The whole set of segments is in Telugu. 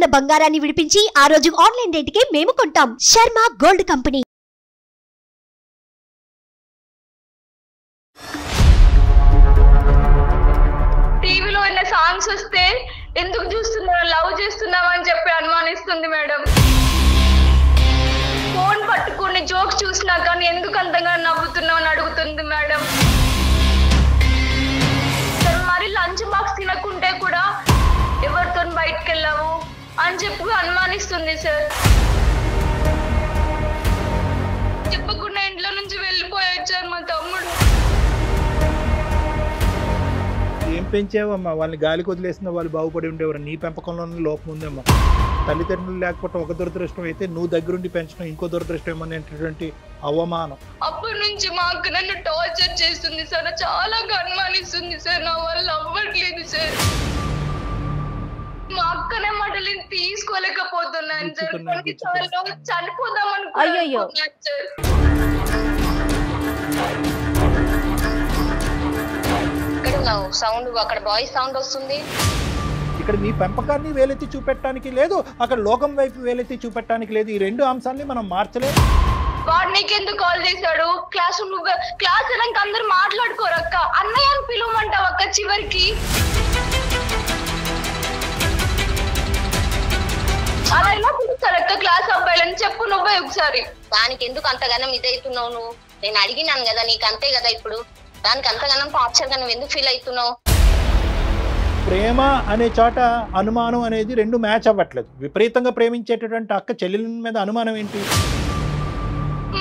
తాకట్టులో ఉన్న బంగారాన్ని విడిపించి ఆ రోజు ఆన్లైన్ రేటుకే మేము కొంటాం. Sharma gold company. టీవీలో ఉన్న సాంగ్స్ వస్తే ఎందుకు చూస్తున్నావు, లవ్ చేస్తున్నావు అని చెప్పి అనుమానిస్తుంది మేడం. ఫోన్ పట్టుకుని జోక్స్ చూసినా కానీ ఎందుకు అంతగా నవ్వుతున్నావు అని అడుగుతుంది మేడం. మరి లంచ్ బాక్స్ తినకుంటే కూడా ఎవరితో బయటకు వెళ్ళావు అని చెప్పి అనుమానిస్తుంది సార్. చెప్పకుండా ఇంట్లో నుంచి వెళ్ళిపోయొచ్చారు మా తమ్ముడు. ఏం పెంచావమ్మా? వాళ్ళని గాలికి వదిలేసిన వాళ్ళు బాగుపడి ఉండేవారు. నీ పెంపకంలోనే లోపం ఉందమ్మా. తల్లిదండ్రులు లేకపోవడం ఒక దురదృష్టం అయితే, నువ్వు దగ్గరుండి పెంచడం ఇంకో దురదృష్టం అనేటటువంటి అవమానం. అప్పటి నుంచి మా అక్క నన్ను టార్చర్ చేస్తుంది సార్, చాలా అనుమానిస్తుంది సార్. నా వల్ల అవ్వట్లేదు సార్. మా అక్కనే మాటలు తీసుకోలేకపోతున్నాను సార్. కొన్నిసార్లు చనిపోదాం అనుకున్నాను సార్. సౌండ్ అక్కడ బాయ్స్ సౌండ్ వస్తుంది. ఇక్కడ నీ పెంపకాన్ని వేలెత్తి చూపెట్టడానికి లేదు, అక్కడ లోకం వైపు వేలెత్తి చూపెట్టడానికి లేదు. ఈ రెండు అంశాలని మనం మార్చలేదు. వాడు నీకెందుకు కాల్ చేశాడు? క్లాస్ అయినాక అందరు మాట్లాడుకోరు అక్క, అన్నయ్య అని పిలువమంటావు అక్క. చివరికి అలా ఎలా పిలుస్తారు అక్క క్లాస్ అబ్బాయిలని? చెప్పు నువ్వే ఒకసారి. దానికి ఎందుకు అంతగానం ఇదవుతున్నావు నువ్వు? నేను అడిగినాను కదా, నీకు అంతే కదా. ఇప్పుడు దానికి అంతగానం టార్చర్ గా నువ్వు ఎందుకు ఫీల్ అవుతున్నావు? ప్రేమ అనే చోట అనుమానం అనేది రెండు మ్యాచ్ అవ్వట్లేదు. విపరీతంగా ప్రేమించేటటువంటి అక్క చెల్లెల మీద అనుమానం ఏంటి?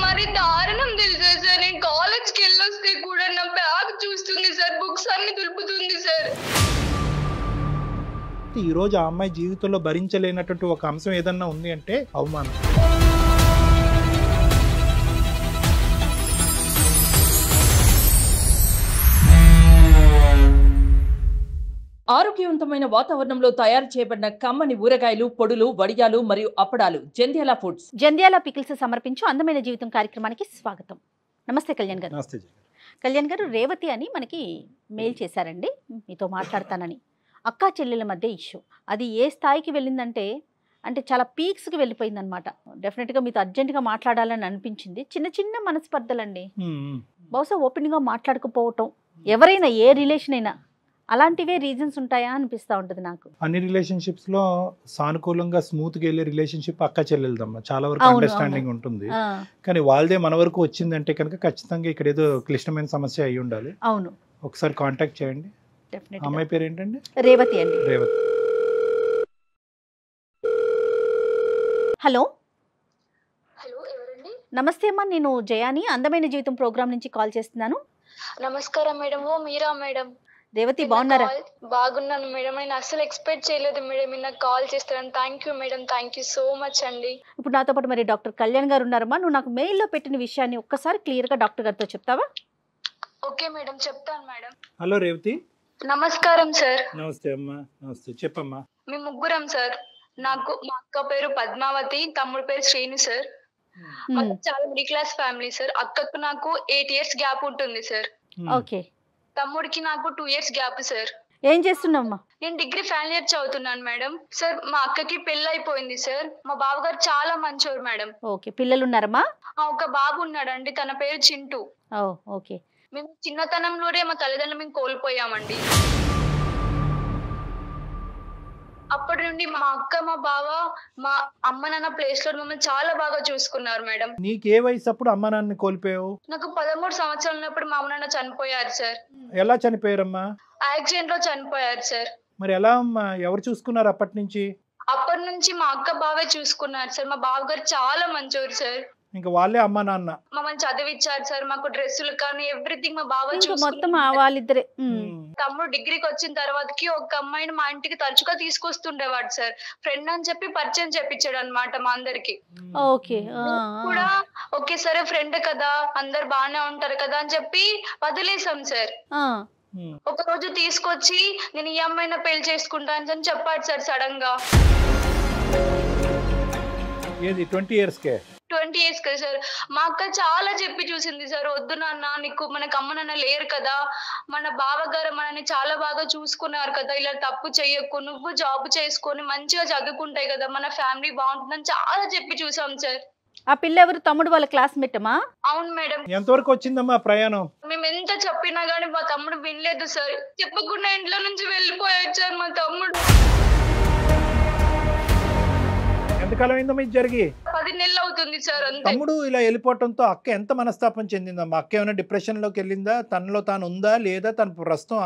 మరి దారుణం తెలుసా సార్, నేను కాలేజ్కి వెళ్ళొస్తే కూడా నా బ్యాగ్ చూస్తుంది సార్, బుక్స్ అన్ని దులుపుతుంది సార్. ఈ రోజు ఆ అమ్మాయి జీవితంలో భరించలేనటువంటి ఒక అంశం ఏదన్నా ఉంది అంటే అవమానం. ఆరోగ్యవంతమైన వాతావరణంలో తయారు చేయబడిన కమ్మని ఊరగాయలు, పొడులు, వడియాలు మరియు అప్పడాలు జంధ్యాల ఫుడ్స్. జంధ్యాల పికిల్స్ సమర్పించు అందమైన జీవితం కార్యక్రమానికి స్వాగతం. నమస్తే కళ్యాణ్ గారు. నమస్తే కళ్యాణ్ గారు, రేవతి అని మనకి మెయిల్ చేశారండి, మీతో మాట్లాడతానని. అక్కా చెల్లెల మధ్య ఇష్యూ అది ఏ స్థాయికి వెళ్ళిందంటే చాలా పీక్స్కి వెళ్ళిపోయిందనమాట. డెఫినెట్గా మీతో అర్జెంటుగా మాట్లాడాలని అనిపించింది. చిన్న చిన్న మనస్పర్ధలండి, బహుశా ఓపెన్గా మాట్లాడకపోవటం. ఎవరైనా ఏ రిలేషన్ అయినా అలాంటివే రీజన్స్ ఉంటాయా అనిపిస్తూ ఉంటుంది నాకు. అన్ని రిలేషన్షిప్స్ లో సానుకూలంగా స్మూత్ గా వెళ్ళే రిలేషన్షిప్ అక్క చెల్లెలదమ్మా, చాలా వరకు అండర్స్టాండింగ్ ఉంటుంది. కానీ వాళ్ళదే మన వరకు వచ్చిందంటే కనుక ఖచ్చితంగా ఇక్కడ ఏదో క్లిష్టమైన సమస్య అయి ఉండాలి. అవును, ఒకసారి కాంటాక్ట్ చేయండి. అమ్మాయి పేరు ఏంటండి? రేవతి అండి. రేవతి. హలో. హలో, ఎవరండి? నమస్తే అమ్మా, నేను జయాని అందమైన జీవితం ప్రోగ్రామ్ నుంచి కాల్ చేస్తున్నాను. నమస్కారం మేడం. ఓ మీరా మేడం? రేవతి బాగున్నారా? బాగున్నాను మేడం. నేను అసలు ఎక్స్పెక్ట్ చేయలేదు మేడం మీరు నాకు కాల్ చేస్తారని. Thank you madam, thank you so much అండి. ఇప్పుడు నాతో పాటు మరి డాక్టర్ కళ్యాణ్ గారు ఉన్నారమ్మా. నువ్వు నాకు మెయిల్లో పెట్టిన విషయాన్ని ఒక్కసారి క్లియర్గా డాక్టర్ గారితో చెప్తావా? ఓకే మేడం, చెప్తాను మేడం. హలో రేవతి. నమస్కారం సార్. నమస్తే అమ్మా. నమస్తే, చెప్పమ్మా. మేము ముగ్గురం సార్. నాకు మా అక్క పేరు పద్మావతి, తమ్ముడు పేరు శ్రీను సార్. చాలా మిడిల్ క్లాస్ ఫ్యామిలీ సార్. అక్కకు నాకు 8 years గ్యాప్ ఉంటుంది సార్. ఓకే. తమ్ముడికి నాకు 2 years గ్యాప్ సార్. ఏం చేస్తున్నావమ్మా? నేను డిగ్రీ ఫైనల్ ఇయర్ చదువుతున్నాను మేడం. సార్ మా అక్కకి పెళ్లి అయిపోయింది సార్. మా బావగారు చాలా మంచోరు మేడం. ఓకే. పిల్లలు ఉన్నారమ్మా? ఒక బాబు ఉన్నాడండి, తన పేరు చింటూ. ఓకే. మేము చిన్నతనంలోనే మా తల్లిదండ్రులు మేము కోల్పోయామండి. అప్పటి నుండి మా అక్క, మా బావ, మా అమ్మ నాన్న ప్లేస్ లో మమ్మల్ని చాలా బాగా చూసుకున్నారు మేడం. నీకు ఏ వయసు అప్పుడు అమ్మ నాన్న కోల్పోయావు? నాకు 13 సంవత్సరాలు ఉన్నప్పుడు మా అమ్మ నాన్న చనిపోయారు సార్. ఎలా చనిపోయారమ్మా? యాక్సిడెంట్ లో చనిపోయారు సార్. మరి ఎలా అమ్మా, ఎవరు చూసుకున్నారు అప్పటి నుంచి? అప్పటి నుంచి మా అక్క బావే చూసుకున్నారు సార్. మా బావగారు చాలా మంచోరు సార్. ఇంకా వాళ్ళే అమ్మ నాన్న మమ్మల్ని చదివిచ్చారు సార్. మాకు డ్రెస్సులు కానీ ఎవ్రీథింగ్ మా బావ మొత్తం వాళ్ళిద్దరే. తమ్ముడు డిగ్రీకి వచ్చిన తర్వాతకి ఒక అమ్మాయిని మా ఇంటికి తరచుగా తీసుకొస్తుండేవాడు సార్. ఫ్రెండ్ అని చెప్పి పరిచయం చేపించాడు అనమాట మా అందరికి. ఓకే. కూడా ఓకే సరే ఫ్రెండ్ కదా, అందరు బాగానే ఉంటారు కదా అని చెప్పి వదిలేసాం సార్. ఒక రోజు తీసుకొచ్చి నేను ఈ అమ్మాయిని పెళ్లి చేసుకుంటాను అని చెప్పాడు సార్ సడన్ గా. 20 years కే? 20 years కదా సార్. మా అక్క చాలా చెప్పి చూసింది సార్, వద్దు నాన్న, నీకు మనకు అమ్మ నాన్న లేరు కదా, మన బావగారు మనని చాలా బాగా చూసుకున్నారు కదా, ఇలా తప్పు చెయ్యకు, నువ్వు జాబ్ చేసుకొని మంచిగా చదువుకుంటాయి కదా, మన ఫ్యామిలీ బాగుంటుందని చాలా చెప్పి చూసాం సార్. ఆ పిల్ల ఎవరు? తమ్ముడు వాళ్ళ క్లాస్మేట్ అమ్మా? అవును మేడం. ఎంతవరకు వచ్చిందమ్మా ప్రయాణం? మేము ఎంత చెప్పినా గానీ మా తమ్ముడు వినలేదు సార్. చెప్పకుండా ఇంట్లో నుంచి వెళ్ళిపోయాడు సార్ మా తమ్ముడు. ఎంతకాలం అయిందమ్మా ఇది జరిగి? 10 నెలలు అవుతుంది సార్ అంతే. తమ్ముడు ఇలా వెళ్ళిపోవటంతో అక్క ఎంత మనస్తాపం చెందిందమ్మా? అక్క ఏమైనా డిప్రెషన్ లోకి వెళ్ళిందా? తనలో తాను ఉందా లేదా? తన ప్రస్తుతం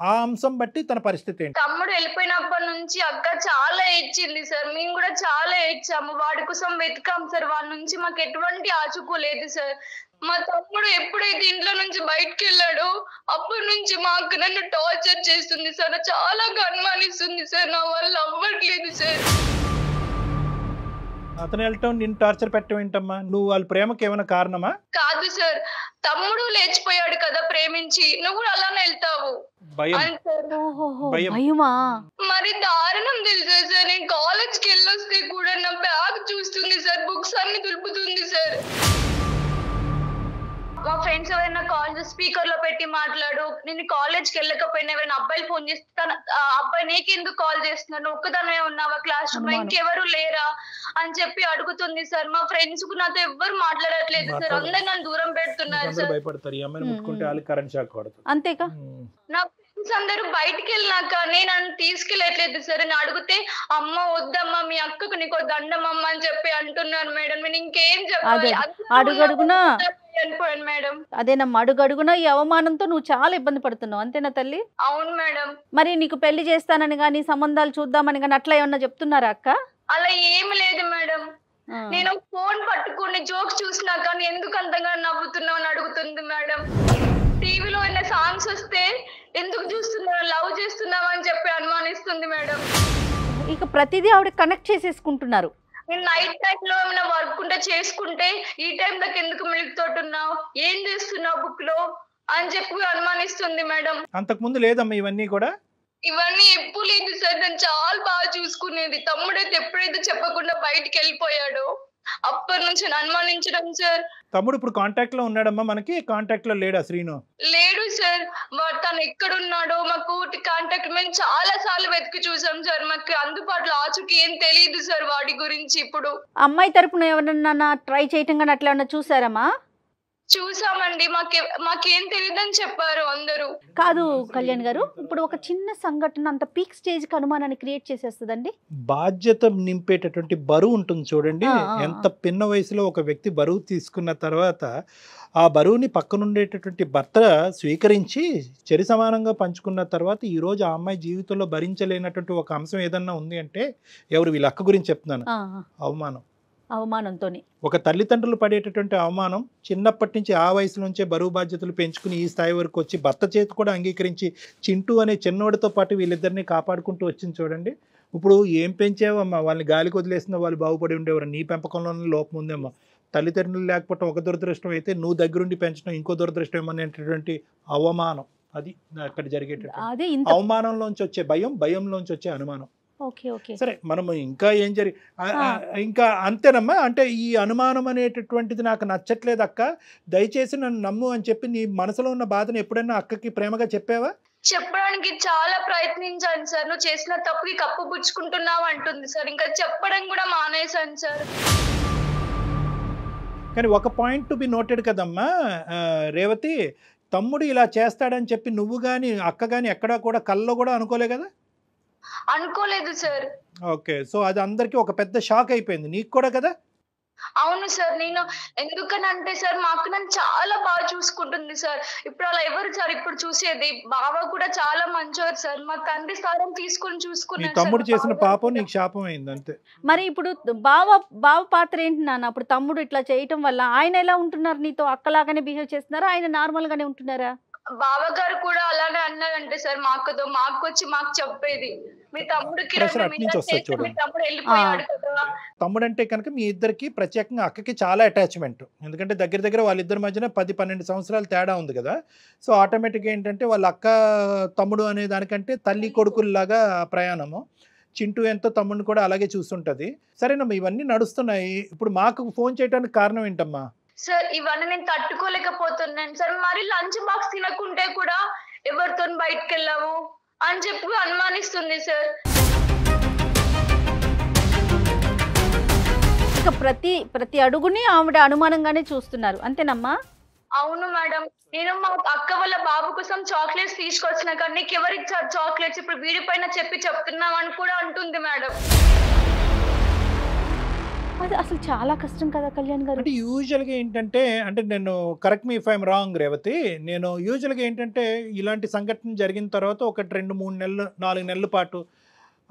ఆ అంశం బట్టి తన పరిస్థితి ఏంటి? తమ్ముడు వెళ్ళిపోయినప్పటి నుంచి అక్క చాలా ఏడ్చింది సార్. మేము కూడా చాలా ఏడ్చాము, వాడి కోసం వెతికాం సార్. వాడి నుంచి మాకు ఎటువంటి ఆచూకూ లేదు సార్. మా తమ్ముడు ఎప్పుడైతే ఇంట్లో నుంచి బయటకు వెళ్ళాడో అప్పటి నుంచి మా అక్క నన్ను టార్చర్ చేస్తుంది సార్, చాలా అనుమానిస్తుంది సార్, నా వల్ల అవ్వట్లేదు సార్. అతను వెళ్ళటం నిన్ను టార్చర్ పెట్టడం ఏంటమ్మా? నువ్వు వాళ్ళ ప్రేమకి ఏమైనా కారణమా? కాదు సార్, తమ్ముడు లేచిపోయాడు కదా ప్రేమించి, నువ్వు కూడా అలానే వెళ్తావు భయం. అంటారు. భయం. భయమా? మరి దారుణం తెలుసా సార్, నేను కాలేజ్కి వెళ్ళొస్తే కూడా నా బ్యాగ్ చూస్తుంది సార్, బుక్స్ అన్ని దులుపుతుంది సార్. మా ఫ్రెండ్స్ ఎవరైనా కాల్ స్పీకర్ లో పెట్టి మాట్లాడు, నేను కాలేజ్కి వెళ్ళకపోయినా ఎవరైనా అబ్బాయిలు ఫోన్ చేస్తాను, అబ్బాయి నీకెందుకు కాల్ చేస్తున్నాను, ఒక్కదానే ఉన్నావా క్లాస్ రూమ్ లో, ఇంకెవరు లేరా అని చెప్పి అడుగుతుంది సార్. మా ఫ్రెండ్స్ కు నాతో ఎవ్వరు మాట్లాడట్లేదు సార్, అందరు నన్ను దూరం పెడుతున్నారు సార్. భయపడతారు, ఈ అమ్మాయిని ముట్టుకుంటే వాళ్ళకి కరెంట్ షాక్ పడుతుంది. అంతేకా? నా ఫ్రెండ్స్ అందరూ బయటికి వెళ్ళినాక నన్ను తీసుకెళ్ళట్లేదు సార్. నేను అడిగితే అమ్మ వద్దమ్మా, మీ అక్కకు నీకు దండమమ్మ అని చెప్పి అంటున్నారు మేడం. నేను ఇంకేం చెప్పాలి? అడుగడుగునా చనిపోయాను మేడం. అదేనమ్మా, అడుగడుగునా ఈ అవమానంతో నువ్వు చాలా ఇబ్బంది పడుతున్నావు, అంతేనా తల్లి? అవును మేడం. మరి నీకు పెళ్లి చేస్తానని గానీ సంబంధాలు చూద్దామని గానీ అట్లా ఏమన్నా చెప్తున్నారా అక్క? అలా ఏమి లేదు మేడం. నేను ఫోన్ పట్టుకుని జోక్స్ చూసినా కానీ ఎందుకు అంతగా నవ్వుతున్నావు అని అడుగుతుంది మేడం. టీవీలో ఏమైనా సాంగ్స్ వస్తే ఎందుకు చూస్తున్నావు, లవ్ చేస్తున్నావు అని చెప్పి అనుమానిస్తుంది మేడం. ఇక ప్రతిదీ ఆవిడ కనెక్ట్ చేసేసుకుంటున్నారు. నేను నైట్ టైం లో ఏమైనా వర్క్ ఉంటే చేసుకుంటే ఈ టైం దాకా ఎందుకు మిల్క్ తోటున్నావు, ఏం చేస్తున్నావు బుక్ లో అని చెప్పి అనుమానిస్తుంది మేడం. అంతకు ముందు లేదమ్మా ఇవన్నీ కూడా? ఇవన్నీ ఎప్పుడు లేదు సార్, నేను చాలా బాగా చూసుకునేది. తమ్ముడైతే ఎప్పుడైతే చెప్పకుండా బయటికి వెళ్ళిపోయాడో అప్పటి నుంచి అనుమానించడం సార్. తమ్ముడు ఇప్పుడు కాంటాక్ట్ లో ఉన్నాడమ్మా? మనకి కాంటాక్ట్ లో లేడా శ్రీను? లేడు సార్. తను ఎక్కడున్నాడో మాకు కాంటాక్ట్ మేము చాలా సార్లు వెతికి చూసాం సార్, మాకు అందుబాటులో ఆచూకీ ఏం తెలియదు సార్ వాడి గురించి. ఇప్పుడు అమ్మాయి తరపున ఎవరన్నా ట్రై చేయటం కానీ అట్లా ఏమన్నా చూసారమ్మా? చూసామండి, మాకేం తెలియదని చెప్పారు అందరూ. కాదు కళ్యాణ్ గారు, ఇప్పుడు ఒక చిన్న సంఘటన అంత పీక్ స్టేజ్ కి అనుమానాన్ని క్రియేట్ చేసేస్తుందండి. బాధ్యత నింపేటటువంటి బరువు ఉంటుంది చూడండి. ఎంత పిన్న వయసులో ఒక వ్యక్తి బరువు తీసుకున్న తర్వాత ఆ బరువుని పక్కనుండేటటువంటి భర్త స్వీకరించి చెరి సమానంగా పంచుకున్న తర్వాత ఈరోజు ఆ అమ్మాయి జీవితంలో భరించలేనటువంటి ఒక అంశం ఏదన్నా ఉంది అంటే ఎవరు? వీళ్ళ అక్క గురించి చెప్తున్నాను. అవమానం. అవమానంతో ఒక తల్లిదండ్రులు పడేటటువంటి అవమానం, చిన్నప్పటి నుంచి ఆ వయసు నుంచే బరువు బాధ్యతలు పెంచుకుని ఈ స్థాయి వరకు వచ్చి భర్త చేతి కూడా అంగీకరించి చింటూ అనే చిన్నోడితో పాటు వీళ్ళిద్దరిని కాపాడుకుంటూ వచ్చింది చూడండి. ఇప్పుడు ఏం పెంచావమ్మా? వాళ్ళని గాలికి వదిలేసిన వాళ్ళు బాగుపడి ఉండేవారు. నీ పెంపకంలోనే లోపం ఉందేమ్మా. తల్లిదండ్రులు లేకపోవడం ఒక దురదృష్టం అయితే నువ్వు దగ్గరుండి పెంచడం ఇంకో దురదృష్టం ఏమనేటటువంటి అవమానం. అది అక్కడ జరిగేటటువంటి అవమానంలోంచి వచ్చే భయం, భయంలోంచి వచ్చే అనుమానం. సరే, మనం ఇంకా ఏం ఇంకా అంతేనమ్మా. అంటే ఈ అనుమానం అనేటటువంటిది నాకు నచ్చట్లేదు అక్క, దయచేసి నన్ను నమ్ము అని చెప్పి నీ మనసులో ఉన్న బాధను ఎప్పుడైనా అక్కకి ప్రేమగా చెప్పావా? చెప్పడానికి చాలా ప్రయత్నించాను సార్. నువ్వు చేసిన తప్పుకి కప్పు పుచ్చుకుంటున్నావు అంటుంది సార్. ఇంకా చెప్పడం కూడా మానేశాను సార్. కానీ ఒక పాయింట్ టు బి నోటెడ్ కదమ్మా రేవతి, తమ్ముడు ఇలా చేస్తాడని చెప్పి నువ్వు కానీ అక్క కానీ ఎక్కడా కూడా కల్లో కూడా అనుకోలే కదా? అనుకోలేదు సార్. ఓకే, సో అది అందరికి ఒక పెద్ద షాక్ అయిపోయింది, నీకు కూడా కదా? అవును సార్. నేను ఎందుకనంటే సార్ మా అక్క నన్ను చాలా బాగా చూసుకుంటుంది సార్. ఇప్పుడు అలా ఎవరు సార్ ఇప్పుడు చూసేది? బావ కూడా చాలా మంచివారు సార్. మా తండ్రి స్థానం తీసుకుని చూసుకున్నాను. తమ్ముడు చేసిన పాపం నీకు శాపం అయింది అంతే. మరి ఇప్పుడు బావ పాత్ర ఏంటి నాన్న? అప్పుడు తమ్ముడు ఇట్లా చేయటం వల్ల ఆయన ఎలా ఉంటున్నారు? నీతో అక్కలాగానే బిహేవ్ చేస్తున్నారా, ఆయన నార్మల్ గానే ఉంటున్నారా? బావగారు కూడా అలానే అన్నారంటే సార్ మా అక్కతో. మా అక్క వచ్చి మాకు చెప్పేది, మీ తమ్ముడికి తమ్ముడు వెళ్ళిపోయాడు కదా. తమ్ముడు అంటే కనుక మీ ఇద్దరికి ప్రత్యేకంగా అక్కకి చాలా అటాచ్మెంట్. ఎందుకంటే దగ్గర దగ్గర వాళ్ళిద్దరి మధ్యన 10-12 సంవత్సరాలు తేడా ఉంది కదా. సో ఆటోమేటిక్గా ఏంటంటే వాళ్ళ అక్క తమ్ముడు అనే దానికంటే తల్లి కొడుకుల్లాగా ప్రయాణము. చింటూ ఎంతో తమ్ముడిని కూడా అలాగే చూస్తుంటది. సరేనమ్మా, ఇవన్నీ నడుస్తున్నాయి. ఇప్పుడు మాకు ఫోన్ చేయడానికి కారణం ఏంటమ్మా? సార్ ఇవన్నీ నేను తట్టుకోలేకపోతున్నాను సార్. మరి లంచ్ బాక్స్ తినకుంటే కూడా ఎవరితో బయటకు వెళ్ళావు అని చెప్పి అనుమానిస్తుంది సార్. ఇక ప్రతి అడుగుని ఆవిడ అనుమానంగానే చూస్తున్నారు, అంతేనమ్మా? అవును మేడం. నేను మా అక్క వాళ్ళ బాబు కోసం చాక్లెట్స్ తీసుకొచ్చిన కానీ నీకు ఎవరు ఇచ్చారు చాక్లెట్స్, ఇప్పుడు వీడి పైన చెప్తున్నావు అని కూడా అంటుంది మేడం. అది అసలు చాలా కష్టం కదా కళ్యాణ్ గారు. అంటే యూజువల్గా ఏంటంటే, అంటే నేను correct me if I'm wrong Revathi, నేను యూజువల్గా ఏంటంటే ఇలాంటి సంఘటన జరిగిన తర్వాత 1, 2, 3 నెలలు 4 నెలల పాటు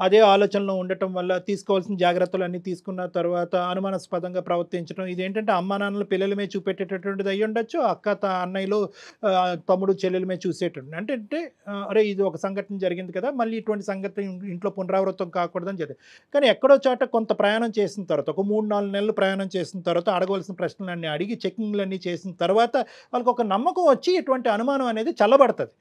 అదే ఆలోచనలో ఉండటం వల్ల తీసుకోవాల్సిన జాగ్రత్తలు అన్నీ తీసుకున్న తర్వాత అనుమానాస్పదంగా ప్రవర్తించడం, ఇదేంటంటే అమ్మా నాన్నలు పిల్లల మీద చూపెట్టేటటువంటిది అయ్యి ఉండొచ్చు, అక్క అన్నయ్యలు తమ్ముడు చెల్లెల మీద చూసేటటువంటి. అంటే అరే ఇది ఒక సంఘటన జరిగింది కదా, మళ్ళీ ఇటువంటి సంఘటన ఇంట్లో పునరావృతం కాకూడదని చెప్పి. కానీ ఎక్కడో చోట కొంత ప్రయాణం చేసిన తర్వాత, ఒక 3-4 నెలలు ప్రయాణం చేసిన తర్వాత అడగవలసిన ప్రశ్నలన్నీ అడిగి చెకింగ్లన్నీ చేసిన తర్వాత వాళ్ళకి ఒక నమ్మకం వచ్చి ఇటువంటి అనుమానం అనేది చల్లబడుతుంది.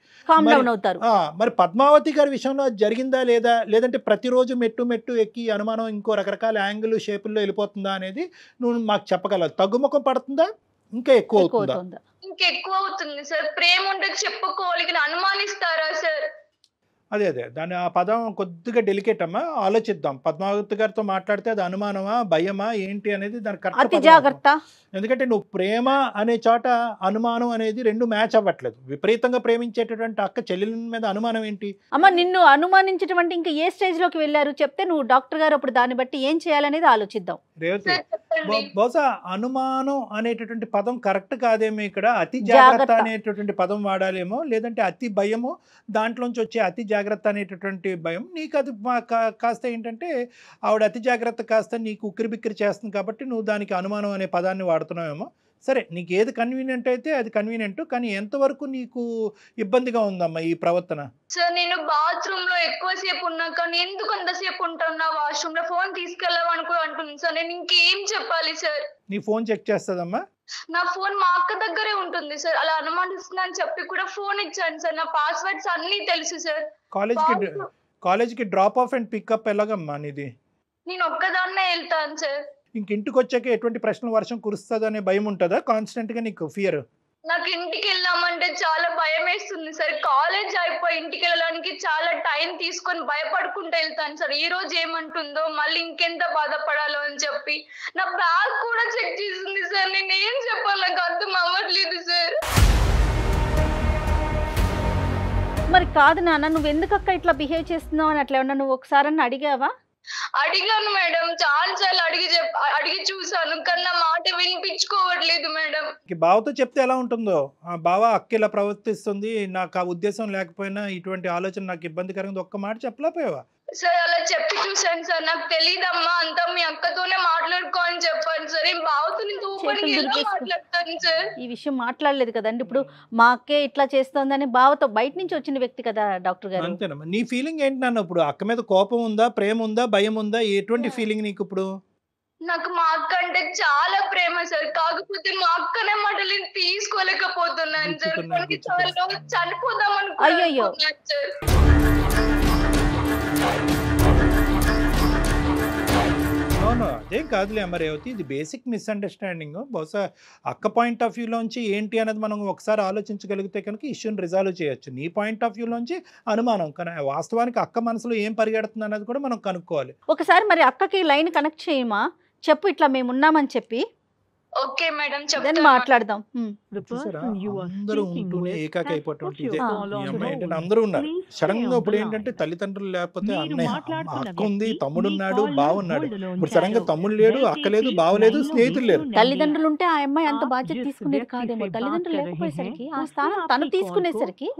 మరి పద్మావతి గారి విషయంలో జరిగిందా లేదా, లేదంటే ప్రతిరోజు మెట్టు ఎక్కి అనుమానం ఇంకో రకరకాల యాంగిల్ షేపుల్లో వెళ్ళిపోతుందా అనేది నువ్వు మాకు చెప్పగలవు. తగ్గుముఖం పడుతుందా, ఇంకా ఎక్కువ అవుతుందా? ఇంకా ఎక్కువ అవుతుంది సార్. ప్రేమ ఉంటే చెప్పుకోవాలి, అనుమానిస్తారా సార్? అదే దాని ఆ పదం కొద్దిగా డెలికేట్ అమ్మా, ఆలోచిద్దాం. పద్మావతి గారితో మాట్లాడితే అది అనుమానమా భయమా ఏంటి అనేది దాని కరెక్ట్ జాగ్రత్త. ఎందుకంటే నువ్వు ప్రేమ అనే చోట అనుమానం అనేది రెండు మ్యాచ్ అవ్వట్లేదు. విపరీతంగా ప్రేమించేటటువంటి అక్క చెల్లెల మీద అనుమానం ఏంటి? అమ్మ నిన్ను అనుమానించటువంటి ఇంకా ఏ స్టేజ్ లోకి వెళ్ళారు చెప్తే నువ్వు డాక్టర్ గారు అప్పుడు దాన్ని బట్టి ఏం చేయాలనేది ఆలోచిద్దాం. రేవతి, బహుశా అనుమానం అనేటటువంటి పదం కరెక్ట్ కాదేమో, ఇక్కడ అతి జాగ్రత్త అనేటటువంటి పదం వాడాలేమో, లేదంటే అతి భయము, దాంట్లోంచి వచ్చే అతి జాగ్రత్త అనేటటువంటి భయం. నీకు అది కాస్త ఏంటంటే ఆవిడ అతి జాగ్రత్త కాస్త నీకు ఉక్కిరి బిక్కిరి చేస్తుంది కాబట్టి నువ్వు దానికి అనుమానం అనే పదాన్ని వాడుతున్నావేమో. సరే, నీకు ఏది కన్వీనియంట్ అయితే అది కన్వీనియంట్, కానీ ఎంతవరకు నీకు ఇబ్బందిగా ఉందమ్మా ఈ ప్రవర్తన? సార్ నేను బాత్రూమ్ లో ఎక్కువసేపు ఉన్నా కానీ ఎందుకు అంతసేపు ఉంటాను వాష్రూమ్ లో, ఫోన్ తీసుకెళ్ళావని కూడా అంటుంది సార్. నేను ఇంకేం చెప్పాలి సార్? నీ ఫోన్ చెక్ చేస్తుందమ్మా? నా ఫోన్ మా అక్క దగ్గరే ఉంటుంది సార్. అలా అనుమానిస్తున్నా అని చెప్పి కూడా ఫోన్ ఇచ్చాను సార్. నా పాస్వర్డ్స్ అన్ని తెలుసు సార్. కాలేజ్కి డ్రాప్ ఆఫ్ అండ్ పికప్ ఎలాగమ్మా నీది? నేను ఒక్కదాన్నే వెళ్తాను సార్. ఇంటికి వచ్చాక ఎటువంటి ప్రశ్నలు వర్షం కురుస్తుంది అనే భయం ఉంటుందా కాన్స్టెంట్ గా నీకు, ఫియర్? నాకు ఇంటికి వెళ్ళామంటే చాలా భయం వేస్తుంది సార్. కాలేజ్ అయిపోయి ఇంటికి వెళ్ళడానికి చాలా టైం తీసుకొని భయపడుకుంటూ వెళ్తాను సార్. ఈ రోజు ఏమంటుందో, మళ్ళీ ఇంకెంత బాధపడాలో అని చెప్పి నా బ్యాగ్ కూడా చెక్ చేసింది సార్. నేను ఏం చెప్పాలి నాకు అర్థం అవ్వట్లేదు సార్. మరి కాదు నాన్న, నువ్వు ఎందుకు అక్క ఇట్లా బిహేవ్ చేస్తున్నావు అని అట్లా ఏమన్నా నువ్వు ఒకసారి అడిగావా? అడిగాను మేడం, చాలా అడిగి చూసాను, కానీ నా మాట వినిపించుకోవట్లేదు మేడం. బావతో చెప్తే ఎలా ఉంటుందో, బావ అక్క ఇలా ప్రవర్తిస్తుంది, నాకు ఆ ఉద్దేశం లేకపోయినా ఇటువంటి ఆలోచన నాకు ఇబ్బందికరంగా ఒక్క మాట చెప్పలేకపోయావా? సార్ అలా చెప్పి చూసాను సార్. నాకు తెలియదమ్మా, అంతా మీ అక్కతోనే మాట్లాడుకో అని చెప్పాను సార్. ఏం బావతో మాట్లాడతాను సార్. ఈ విషయం మాట్లాడలేదు కదండి. ఇప్పుడు మా అక్కే ఇట్లా చేస్తోందని బావతో బయట నుంచి వచ్చిన వ్యక్తి కదా డాక్టర్ గారు. అంతేనమ్మా. నీ ఫీలింగ్ ఏంటి నాన్న? ఇప్పుడు అక్క మీద కోపం ఉందా, ప్రేమ ఉందా, భయం ఉందా, ఎటువంటి ఫీలింగ్ నీకు ఇప్పుడు? నాకు మా అక్క అంటే చాలా ప్రేమ సార్. కాకపోతే మా అక్కనే మాటలు తీసుకోలేకపోతున్నాను సార్. చనిపోదాం అనుకున్నాను సార్. అవును, అదేం కాదులే అమ్మ రేవతి, ఇది బేసిక్ మిస్అండర్స్టాండింగ్. బహుశా అక్క పాయింట్ ఆఫ్ వ్యూలోంచి ఏంటి అనేది మనం ఒకసారి ఆలోచించగలిగితే కనుక ఇష్యూని రిజాల్వ్ చేయొచ్చు. నీ పాయింట్ ఆఫ్ వ్యూలోంచి అనుమానం, కానీ వాస్తవానికి అక్క మనసులో ఏం పరిగెడుతుంది అనేది కూడా మనం కనుక్కోవాలి. ఒకసారి మరి అక్కకి లైన్ కనెక్ట్ చేయమా, చెప్పు ఇట్లా మేము ఉన్నామని చెప్పి. ఓకే మేడం, మాట్లాడదాం. అందరూ ఉంటూనే ఏకాకి అయిపోతుంది. అందరూ ఉన్నారు. సడన్ గా ఇప్పుడు ఏంటంటే తల్లిదండ్రులు లేకపోతే అన్నయ్య, అక్క ఉంది, తమ్ముడు ఉన్నాడు, బావున్నాడు. ఇప్పుడు సడన్ గా తమ్ముడు లేడు, అక్క లేదు, బావ లేదు, స్నేహితులు లేరు. తల్లిదండ్రులు ఉంటే ఆ అమ్మాయి అంత బాధ్యత తీసుకునేది కాదేమో. తల్లిదండ్రులు లేకపోయేసరికి ఆ స్థానం తను తీసుకునేసరికి.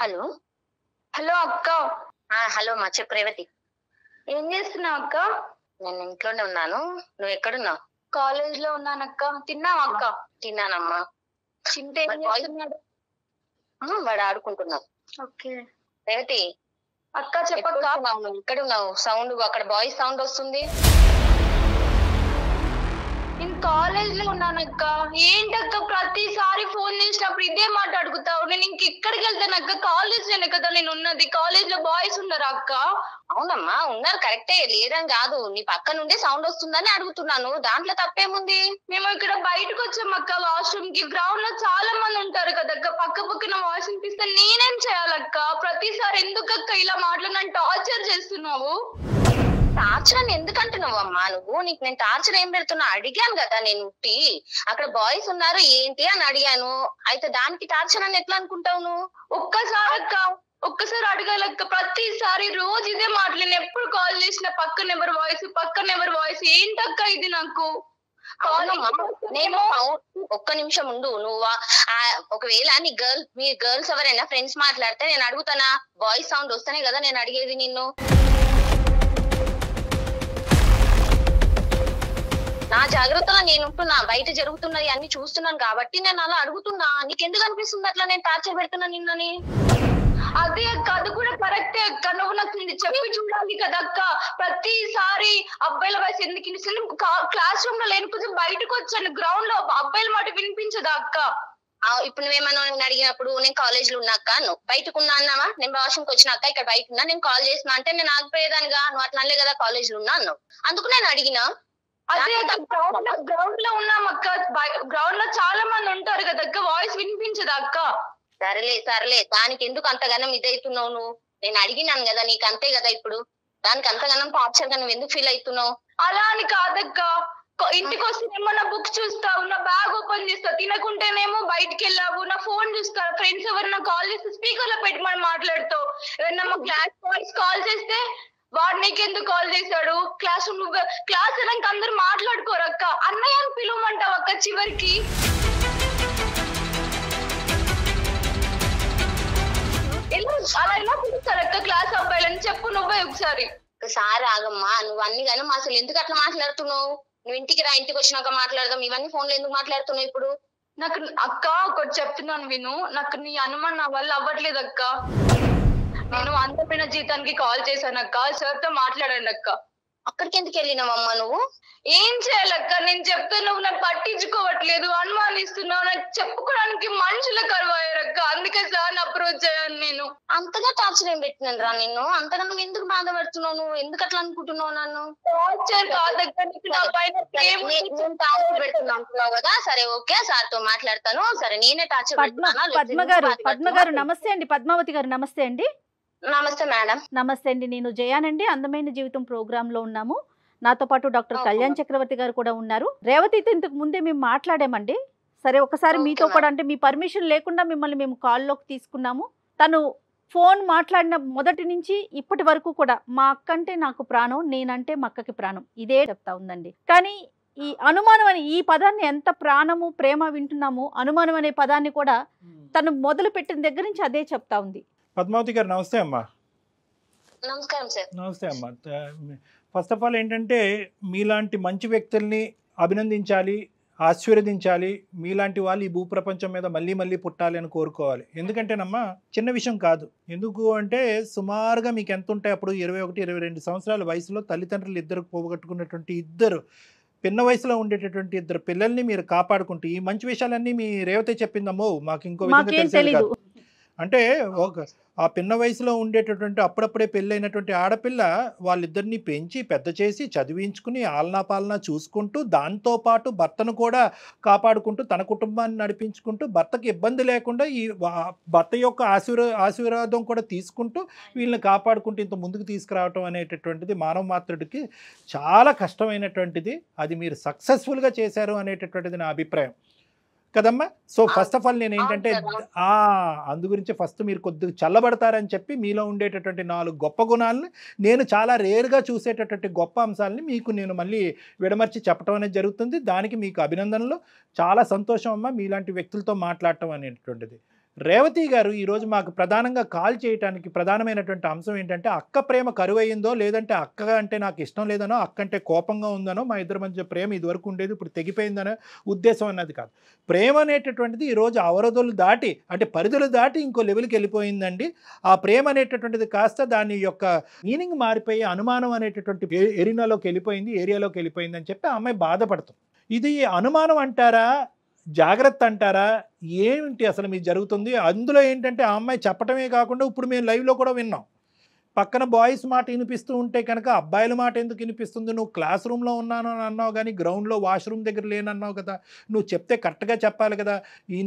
హలో హలో అక్క. హలో మా చెప్పు రేవతి. ఏం చేస్తున్నావు అక్క? నేను ఇంట్లోనే ఉన్నాను. నువ్వు ఎక్కడున్నావు? కాలేజ్ లో ఉన్నానక్క. తిన్నావా అక్క? తిన్నానమ్మా. చింటే ఏం చేస్తున్నాడు? వాడు ఆడుకుంటున్నావు. ఓకే రేవతి. అక్క చెప్పక్క. ఎక్కడున్నావు? సౌండ్ అక్కడ బాయ్స్ సౌండ్ వస్తుంది. నేను కాలేజ్ లో ఉన్నానక్క. ఏంటక్క ప్రతిసారి ఫోన్ చేసినప్పుడు ఇదే మాట అడుగుతావు? నేను ఇంకెక్కడికి వెళ్తాను అక్క? కాలేజ్ లోనే కదా నేను ఉన్నది. కాలేజ్ లో బాయ్స్ ఉన్నారా అక్క? అవునమ్మా ఉన్నారు, కరెక్టే, లేదని కాదు. నీ పక్క నుండే సౌండ్ వస్తుందని అడుగుతున్నాను, దాంట్లో తప్పేముంది? మేము ఇక్కడ బయటకు వచ్చాం అక్క, వాష్రూమ్ కి. గ్రౌండ్ లో చాలా మంది ఉంటారు కదక్క, పక్క పక్కన వాయిస్ వినిపిస్తే నేనేం చేయాలక్క? ప్రతిసారి ఎందుకక్క ఇలా మాట్లాడి టార్చర్ చేస్తున్నావు? టార్చర్ అని ఎందుకు అంటున్నావు అమ్మా నువ్వు? నీకు నేను టార్చర్ ఏం పెడుతున్నా అడిగాను కదా, నేను అక్కడ బాయ్స్ ఉన్నారు ఏంటి అని అడిగాను. అయితే దానికి టార్చర్ అని ఎట్లా అనుకుంటావు నువ్వు? ఒక్కసారి అడగాలక్క. ప్రతిసారి రోజు ఇదే మాటలు, ఎప్పుడు కాల్ చేసిన పక్కన ఎవరు వాయిస్ ఏంటక్క ఇది? నాకు నేను ఒక్క నిమిషం ఉండు. నువ్వు ఒకవేళ మీ గర్ల్స్ ఎవరైనా ఫ్రెండ్స్ మాట్లాడితే నేను అడుగుతానా? బాయ్స్ సౌండ్ వస్తేనే కదా నేను అడిగేది నిన్ను. నా జాగ్రత్తలో నేను ఉంటున్నా, బయట జరుగుతున్నది అన్ని చూస్తున్నాను కాబట్టి నేను అలా అడుగుతున్నా. నీకెందుకు అనిపిస్తుంది అట్లా నేను టార్చర్ పెడుతున్నా నిన్నని? అదే అక్క, అది కూడా కరెక్టే అక్క. నువ్వు నాకు చెప్పి చూడాలి కదా అక్క. ప్రతిసారి అబ్బాయిల వయసు ఎందుకు క్లాస్ రూమ్ లో లేనిపోతే బయటకు వచ్చాను, గ్రౌండ్ లో అబ్బాయిల మాట వినిపించదా అక్క? ఇప్పుడు నువ్వేమన్నా నేను అడిగినప్పుడు నేను కాలేజ్ లో ఉన్నాక నువ్వు బయటకు ఉన్నా అన్నావా? నేను వాష్రూమ్కి వచ్చినాక ఇక్కడ బయట ఉన్నా, నేను కాల్ చేసిన అంటే నేను ఆగిపోయేదానిగా. నువ్వు అట్లా అనలే కదా, కాలేజ్ లో ఉన్నా అన్నావు, అందుకు నేను అడిగినా. అదే గ్రౌండ్ లో ఉన్నాం అక్క, గ్రౌండ్ లో చాలా మంది ఉంటారు కదా అక్క, వాయిస్ వినిపించదా అక్క? సరేలే దానికి ఎందుకు అంతగానం ఇదవుతున్నావు నువ్వు? నేను అడిగినాను కదా, నీకు అంతే కదా ఇప్పుడు. దానికి అంతగానం టార్చర్ గా నువ్వు ఎందుకు ఫీల్ అవుతున్నావు? అలా అని కాదక్క, ఇంటికి వస్తేనేమో నా బుక్ చూస్తావు, నా బ్యాగ్ ఓపెన్ చేస్తావు, తినకుంటేనేమో బయటికి వెళ్ళావు, నా ఫోన్ చూస్తావు, ఫ్రెండ్స్ ఎవరైనా కాల్ చేస్తే స్పీకర్ లో పెట్టి మనం మాట్లాడుతావు. ఎవరైనా మా క్లాస్ బాయ్స్ కాల్ చేస్తే వాడు నీకెందుకు కాల్ చేశాడు? క్లాస్ అయినాక అందరు మాట్లాడుకోరు అక్క, అన్నయ్య అని పిలవమంటావు అక్క చివరికి. అలా ఎలా పిలుస్తారు అక్క క్లాస్ అబ్బాయిలని? చెప్పు నువ్వే ఒకసారి. ఒకసారి ఆగమ్మా, నువ్వు అన్ని కానీ అసలు ఎందుకు అట్లా మాట్లాడుతున్నావు? నువ్వు ఇంటికి రా, ఇంటికి వచ్చినాక మాట్లాడదాం. ఇవన్నీ ఫోన్లో ఎందుకు మాట్లాడుతున్నావు ఇప్పుడు? నాకు అక్క ఒకటి చెప్తున్నాను విను, నాకు నీ అనుమానం నా వల్ల అవ్వట్లేదు అక్క. నేను అందమైన జీతానికి కాల్ చేశాను అక్క, సార్ తో మాట్లాడండి అక్క. అక్కడికి ఎందుకు వెళ్ళినావమ్మా నువ్వు? ఏం చేయాలక్క? నేను చెప్తే నువ్వు నాకు పట్టించుకోవట్లేదు, అనుమానిస్తున్నావు. నాకు చెప్పుకోవడానికి మనుషులు కరువయ్యారక్క, అందుకే సార్ అప్రోచ్ అయ్యాను నేను. అంతగా టార్చర్ ఏం పెట్టినాను రా నిన్ను? అంతగా నువ్వు ఎందుకు బాధపడుతున్నావు? నువ్వు ఎందుకు అట్లా అనుకుంటున్నావు నన్ను? టార్చర్ కాదక్క, నా పైన టార్చర్ పెడుతున్నావు కదా. సరే ఓకే, సార్ తో మాట్లాడతాను. సరే నేనే టార్చర్ పద్మ గారు నమస్తే అండి. పద్మావతి గారు నమస్తే అండి. నమస్తే మేడం. నమస్తే అండి, నేను జయానండి. అందమైన జీవితం ప్రోగ్రామ్ లో ఉన్నాము. నాతో పాటు డాక్టర్ కళ్యాణ్ చక్రవర్తి గారు కూడా ఉన్నారు. రేవతితో ఇంతకు ముందే మేము మాట్లాడామండి. సరే ఒకసారి మీతో కూడా, అంటే మీ పర్మిషన్ లేకుండా మిమ్మల్ని మేము కాల్లోకి తీసుకున్నాము. తను ఫోన్ మాట్లాడిన మొదటి నుంచి ఇప్పటి వరకు కూడా మా అక్క అంటే నాకు ప్రాణం, నేనంటే మా అక్కకి ప్రాణం, ఇదే చెప్తా ఉందండి. కానీ ఈ అనుమానం అనే ఈ పదాన్ని ఎంత ప్రాణము ప్రేమ వింటున్నాము, అనుమానం అనే పదాన్ని కూడా తను మొదలు పెట్టిన దగ్గర నుంచి అదే చెప్తా ఉంది. పద్మావతి గారు నమస్తే అమ్మా. నమస్కారం సార్. నమస్తే అమ్మా. ఫస్ట్ ఆఫ్ ఆల్ ఏంటంటే మీలాంటి మంచి వ్యక్తుల్ని అభినందించాలి, ఆశీర్వదించాలి. మీలాంటి వాళ్ళు ఈ భూప్రపంచం మీద మళ్ళీ మళ్ళీ పుట్టాలి అని కోరుకోవాలి. ఎందుకంటేనమ్మా చిన్న విషయం కాదు. ఎందుకు అంటే సుమారుగా మీకు ఎంత ఉంటాయి అప్పుడు 21-22 సంవత్సరాల వయసులో తల్లిదండ్రులు ఇద్దరు పోగొట్టుకున్నటువంటి ఇద్దరు పిన్న వయసులో ఉండేటటువంటి ఇద్దరు పిల్లల్ని మీరు కాపాడుకుంటూ ఈ మంచి విషయాలన్నీ మీ రేవతి చెప్పిందమ్మో, మాకు ఇంకో విధంగా తెలియదు. అంటే ఆ పిన్న వయసులో ఉండేటటువంటి అప్పుడప్పుడే పెళ్ళైనటువంటి ఆడపిల్ల వాళ్ళిద్దరిని పెంచి పెద్ద చేసి చదివించుకుని ఆలనా పాలనా చూసుకుంటూ దాంతోపాటు భర్తను కూడా కాపాడుకుంటూ తన కుటుంబాన్ని నడిపించుకుంటూ భర్తకి ఇబ్బంది లేకుండా ఈ భర్త యొక్క ఆశీర్వాదం కూడా తీసుకుంటూ వీళ్ళని కాపాడుకుంటూ ఇంత ముందుకు తీసుకురావటం అనేటటువంటిది మానవ మాత్రుడికి చాలా కష్టమైనటువంటిది. అది మీరు సక్సెస్ఫుల్గా చేశారు అనేటటువంటిది నా అభిప్రాయం కదమ్మా. సో ఫస్ట్ ఆఫ్ ఆల్ నేను ఏంటంటే అందు గురించి ఫస్ట్ మీరు కొద్దిగా చల్లబడతారని చెప్పి మీలో ఉండేటటువంటి 4 గొప్ప గుణాలని, నేను చాలా రేర్గా చూసేటటువంటి గొప్ప అంశాలని మీకు నేను మళ్ళీ విడమర్చి చెప్పడం అనేది జరుగుతుంది. దానికి మీకు అభినందనలు. చాలా సంతోషం అమ్మా మీలాంటి వ్యక్తులతో మాట్లాడటం అనేటువంటిది. రేవతి గారు ఈరోజు మాకు ప్రధానంగా కాల్ చేయడానికి ప్రధానమైనటువంటి అంశం ఏంటంటే అక్క ప్రేమ కరువయ్యిందో, లేదంటే అక్క అంటే నాకు ఇష్టం లేదనో, అక్క అంటే కోపంగా ఉందనో, మా ఇద్దరి మధ్య ప్రేమ ఇదివరకు ఉండేది ఇప్పుడు తెగిపోయిందనే ఉద్దేశం అన్నది కాదు. ప్రేమ అనేటటువంటిది ఈరోజు అవరోధులు దాటి, అంటే పరిధులు దాటి ఇంకో లెవెల్కి వెళ్ళిపోయిందండి. ఆ ప్రేమ అనేటటువంటిది కాస్త దాని యొక్క మీనింగ్ మారిపోయి అనుమానం అనేటటువంటి ఏరియాలోకి వెళ్ళిపోయింది అని చెప్పి ఆ అమ్మాయి బాధపడుతుంది. ఇది అనుమానం అంటారా, జాగ్రత్త అంటారా, ఏమిటి అసలు మీకు జరుగుతుంది? అందులో ఏంటంటే ఆ అమ్మాయి చెప్పటమే కాకుండా ఇప్పుడు మేము లైవ్లో కూడా విన్నాం. పక్కన బాయ్స్ మాట వినిపిస్తూ ఉంటే కనుక అబ్బాయిల మాట ఎందుకు వినిపిస్తుంది? నువ్వు క్లాస్ రూమ్లో ఉన్నాను అని అన్నావు కానీ గ్రౌండ్లో వాష్రూమ్ దగ్గర లేనన్నావు కదా. నువ్వు చెప్తే కరెక్ట్గా చెప్పాలి కదా.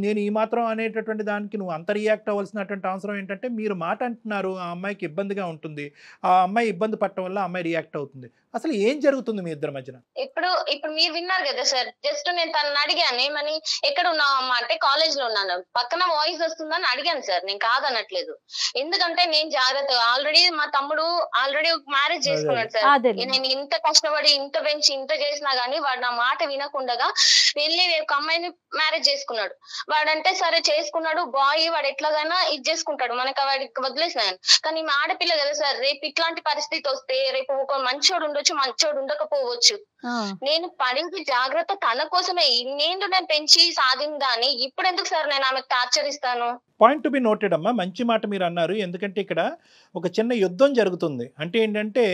నేను ఈ మాత్రం అనేటటువంటి దానికి నువ్వు అంత రియాక్ట్ అవ్వాల్సినటువంటి అవసరం ఏంటంటే, మీరు మాట అంటున్నారు, ఆ అమ్మాయికి ఇబ్బందిగా ఉంటుంది, ఆ అమ్మాయి ఇబ్బంది పడటం వల్ల ఆ అమ్మాయి రియాక్ట్ అవుతుంది. అసలు ఏం జరుగుతుంది మీ ఇద్దరి మధ్యన? ఇప్పుడు మీరు విన్నారు కదా సార్, జస్ట్ నేను తనని అడిగాను ఏమని, ఎక్కడ ఉన్నావు అమ్మ అంటే కాలేజ్ లో ఉన్నాను, పక్కన వాయిస్ వస్తుందని అడిగాను సార్. నేను కాదనట్లేదు, ఎందుకంటే నేను జాగ్రత్త. ఆల్రెడీ మా తమ్ముడు మ్యారేజ్ చేసుకున్నాడు సార్. నేను ఇంత కష్టపడి ఇంత పెంచి ఇంత చేసినా గానీ వాడు నా మాట వినకుండా వెళ్ళి ఒక అమ్మాయిని మ్యారేజ్ చేసుకున్నాడు. వాడంటే సరే చేసుకున్నాడు, బాయ్ వాడు ఎట్లాగైనా ఇది చేసుకుంటాడు, మనకి వాడికి వదిలేసినాను. కానీ మా ఆడపిల్ల కదా సార్, రేపు ఇట్లాంటి పరిస్థితి వస్తే రేపు ఒక మంచోడు ఉండొచ్చు, మంచోడు ఉండకపోవచ్చు. నేను పడింది జాగ్రత్త తన కోసమే. ఇన్నేళ్ళు నేను పెంచి సాధిందాన్ని ఇప్పుడు ఎందుకు సార్ నేను ఆమెకు టార్చర్ ఇస్తాను? పాయింట్ టు బి నోటెడ్ అమ్మా, మంచి మాట మీరు అన్నారు. ఎందుకంటే ఇక్కడ ఒక చిన్న యుద్ధం జరుగుతుంది. అంటే ఏంటంటే,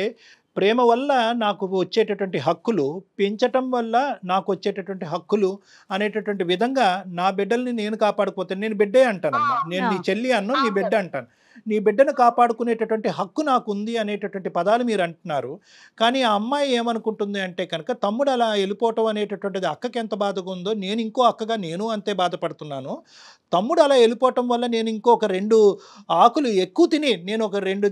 ప్రేమ వల్ల నాకు వచ్చేటటువంటి హక్కులు, పెంచటం వల్ల నాకు వచ్చేటటువంటి హక్కులు అనేటటువంటి విధంగా నా బిడ్డల్ని నేను కాపాడుకోతాను. నేను బిడ్డే అంటానమ్మా, నేను నీ చెల్లి అన్ను, నీ బిడ్డ అంటాను. నీ బిడ్డను కాపాడుకునేటటువంటి హక్కు నాకు ఉంది అనేటటువంటి పదాలు మీరు అంటున్నారు. కానీ ఆ అమ్మాయి ఏమనుకుంటుంది అంటే కనుక, తమ్ముడు అలా వెళ్ళిపోవటం అనేటటువంటిది అక్కకి ఎంత బాధగా ఉందో, నేను ఇంకో అక్కగా నేను అంతే బాధపడుతున్నాను. తమ్ముడు అలా వెళ్ళిపోవటం వల్ల నేను ఇంకొక 2 ఆకులు ఎక్కువ తిని, నేను ఒక 2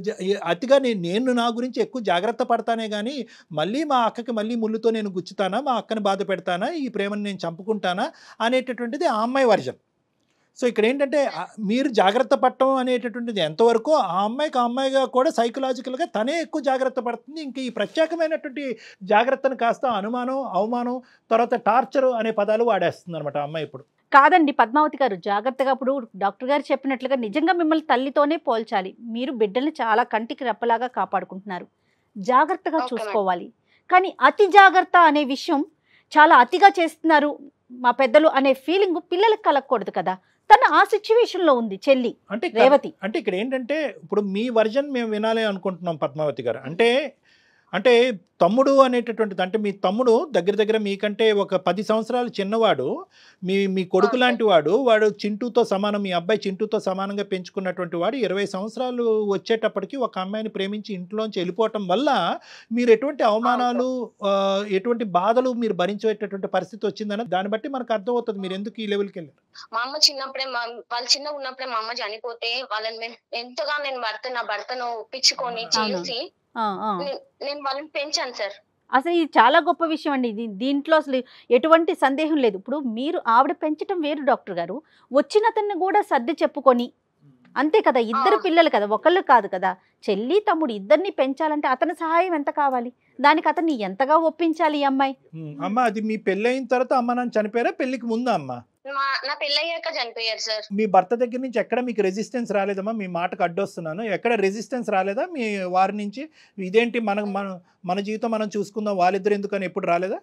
అతిగా నేను నా గురించి ఎక్కువ జాగ్రత్త పడతానే కానీ మళ్ళీ మా అక్కకి మళ్ళీ ముళ్ళుతో నేను గుచ్చుతానా, మా అక్కని బాధ పెడతానా, ఈ ప్రేమను నేను చంపుకుంటానా అనేటటువంటిది ఆ అమ్మాయి వర్జన్. సో ఇక్కడ ఏంటంటే, మీరు జాగ్రత్త పడటం అనేటటువంటిది ఎంతవరకు ఆ అమ్మాయిగా కూడా సైకలాజికల్గా తనే ఎక్కువ జాగ్రత్త పడుతుంది. ఇంక ఈ ప్రత్యేకమైనటువంటి జాగ్రత్తను కాస్త అనుమానం, అవమానం, తర్వాత టార్చర్ అనే పదాలు వాడేస్తుంది అనమాట ఆ అమ్మాయి ఇప్పుడు. కాదండి పద్మావతి గారు, జాగ్రత్తగా ఇప్పుడు డాక్టర్ గారు చెప్పినట్లుగా నిజంగా మిమ్మల్ని తల్లితోనే పోల్చాలి. మీరు బిడ్డల్ని చాలా కంటికి రెప్పలాగా కాపాడుకుంటున్నారు, జాగ్రత్తగా చూసుకోవాలి. కానీ అతి జాగ్రత్త అనే విషయం, చాలా అతిగా చేస్తున్నారు మా పెద్దలు అనే ఫీలింగ్ పిల్లలకు కలగకూడదు కదా. తను ఆ సిచ్యువేషన్లో ఉంది చెల్లి అంటే రేవతి. అంటే ఇక్కడ ఏంటంటే, ఇప్పుడు మీ వర్జన్ మేము వినాలి అనుకుంటున్నాం పద్మావతి గారు. అంటే తమ్ముడు అనేటటువంటిది, అంటే మీ తమ్ముడు దగ్గర మీకంటే ఒక 10 సంవత్సరాలు చిన్నవాడు, మీ కొడుకు లాంటి వాడు, వాడు చింటూతో సమానం, మీ అబ్బాయి చింటూతో సమానంగా పెంచుకున్నటువంటి వాడు 20 సంవత్సరాలు వచ్చేటప్పటికి ఒక అమ్మాయిని ప్రేమించి ఇంట్లోంచి వెళ్ళిపోవటం వల్ల మీరు ఎటువంటి అవమానాలు, ఎటువంటి బాధలు మీరు భరించేటటువంటి పరిస్థితి వచ్చిందని దాన్ని బట్టి మనకు అర్థమవుతుంది మీరు ఎందుకు ఈ లెవెల్కి వెళ్ళారు. మా అమ్మ చిన్నప్పుడే, వాళ్ళు చిన్నగా ఉన్నప్పుడే మా అమ్మ చనిపోతే వాళ్ళని ఎంతగా నేను నా భర్తను ఒప్పించుకొని చేసి నేను వాళ్ళని పెంచాను సార్. అసలు ఇది చాలా గొప్ప విషయం అండి. దీంట్లో అసలు ఎటువంటి సందేహం లేదు. ఇప్పుడు మీరు ఆవిడ పెంచడం వేరు డాక్టర్ గారు, వచ్చిన అతన్ని కూడా సర్ది చెప్పుకొని, అంతే కదా, ఇద్దరు పిల్లలు కదా, ఒకళ్ళు కాదు కదా, చెల్లి తమ్ముడు ఇద్దరిని పెంచాలంటే అతని సహాయం ఎంత కావాలి, దానికి అతన్ని ఎంతగా ఒప్పించాలి ఈ అమ్మాయి. అమ్మ అది మీ పెళ్ళి అయిన తర్వాత అమ్మ నాన్న చనిపోయారా, పెళ్లికి ముందా అమ్మ? నా పెళ్ళయ్యాక చనిపోయారు సార్. మీ భర్త దగ్గర నుంచి ఎక్కడ మీకు రెసిస్టెన్స్ రాలేదమ్మా? మీ మాటకు అడ్డొస్తున్నాను, ఎక్కడ రెసిస్టెన్స్ రాలేదా మీ వారి నుంచి? ఇదేంటి మన జీవితం మనం చూసుకుందాం, వాళ్ళిద్దరు ఎందుకని ఎప్పుడు రాలేదా?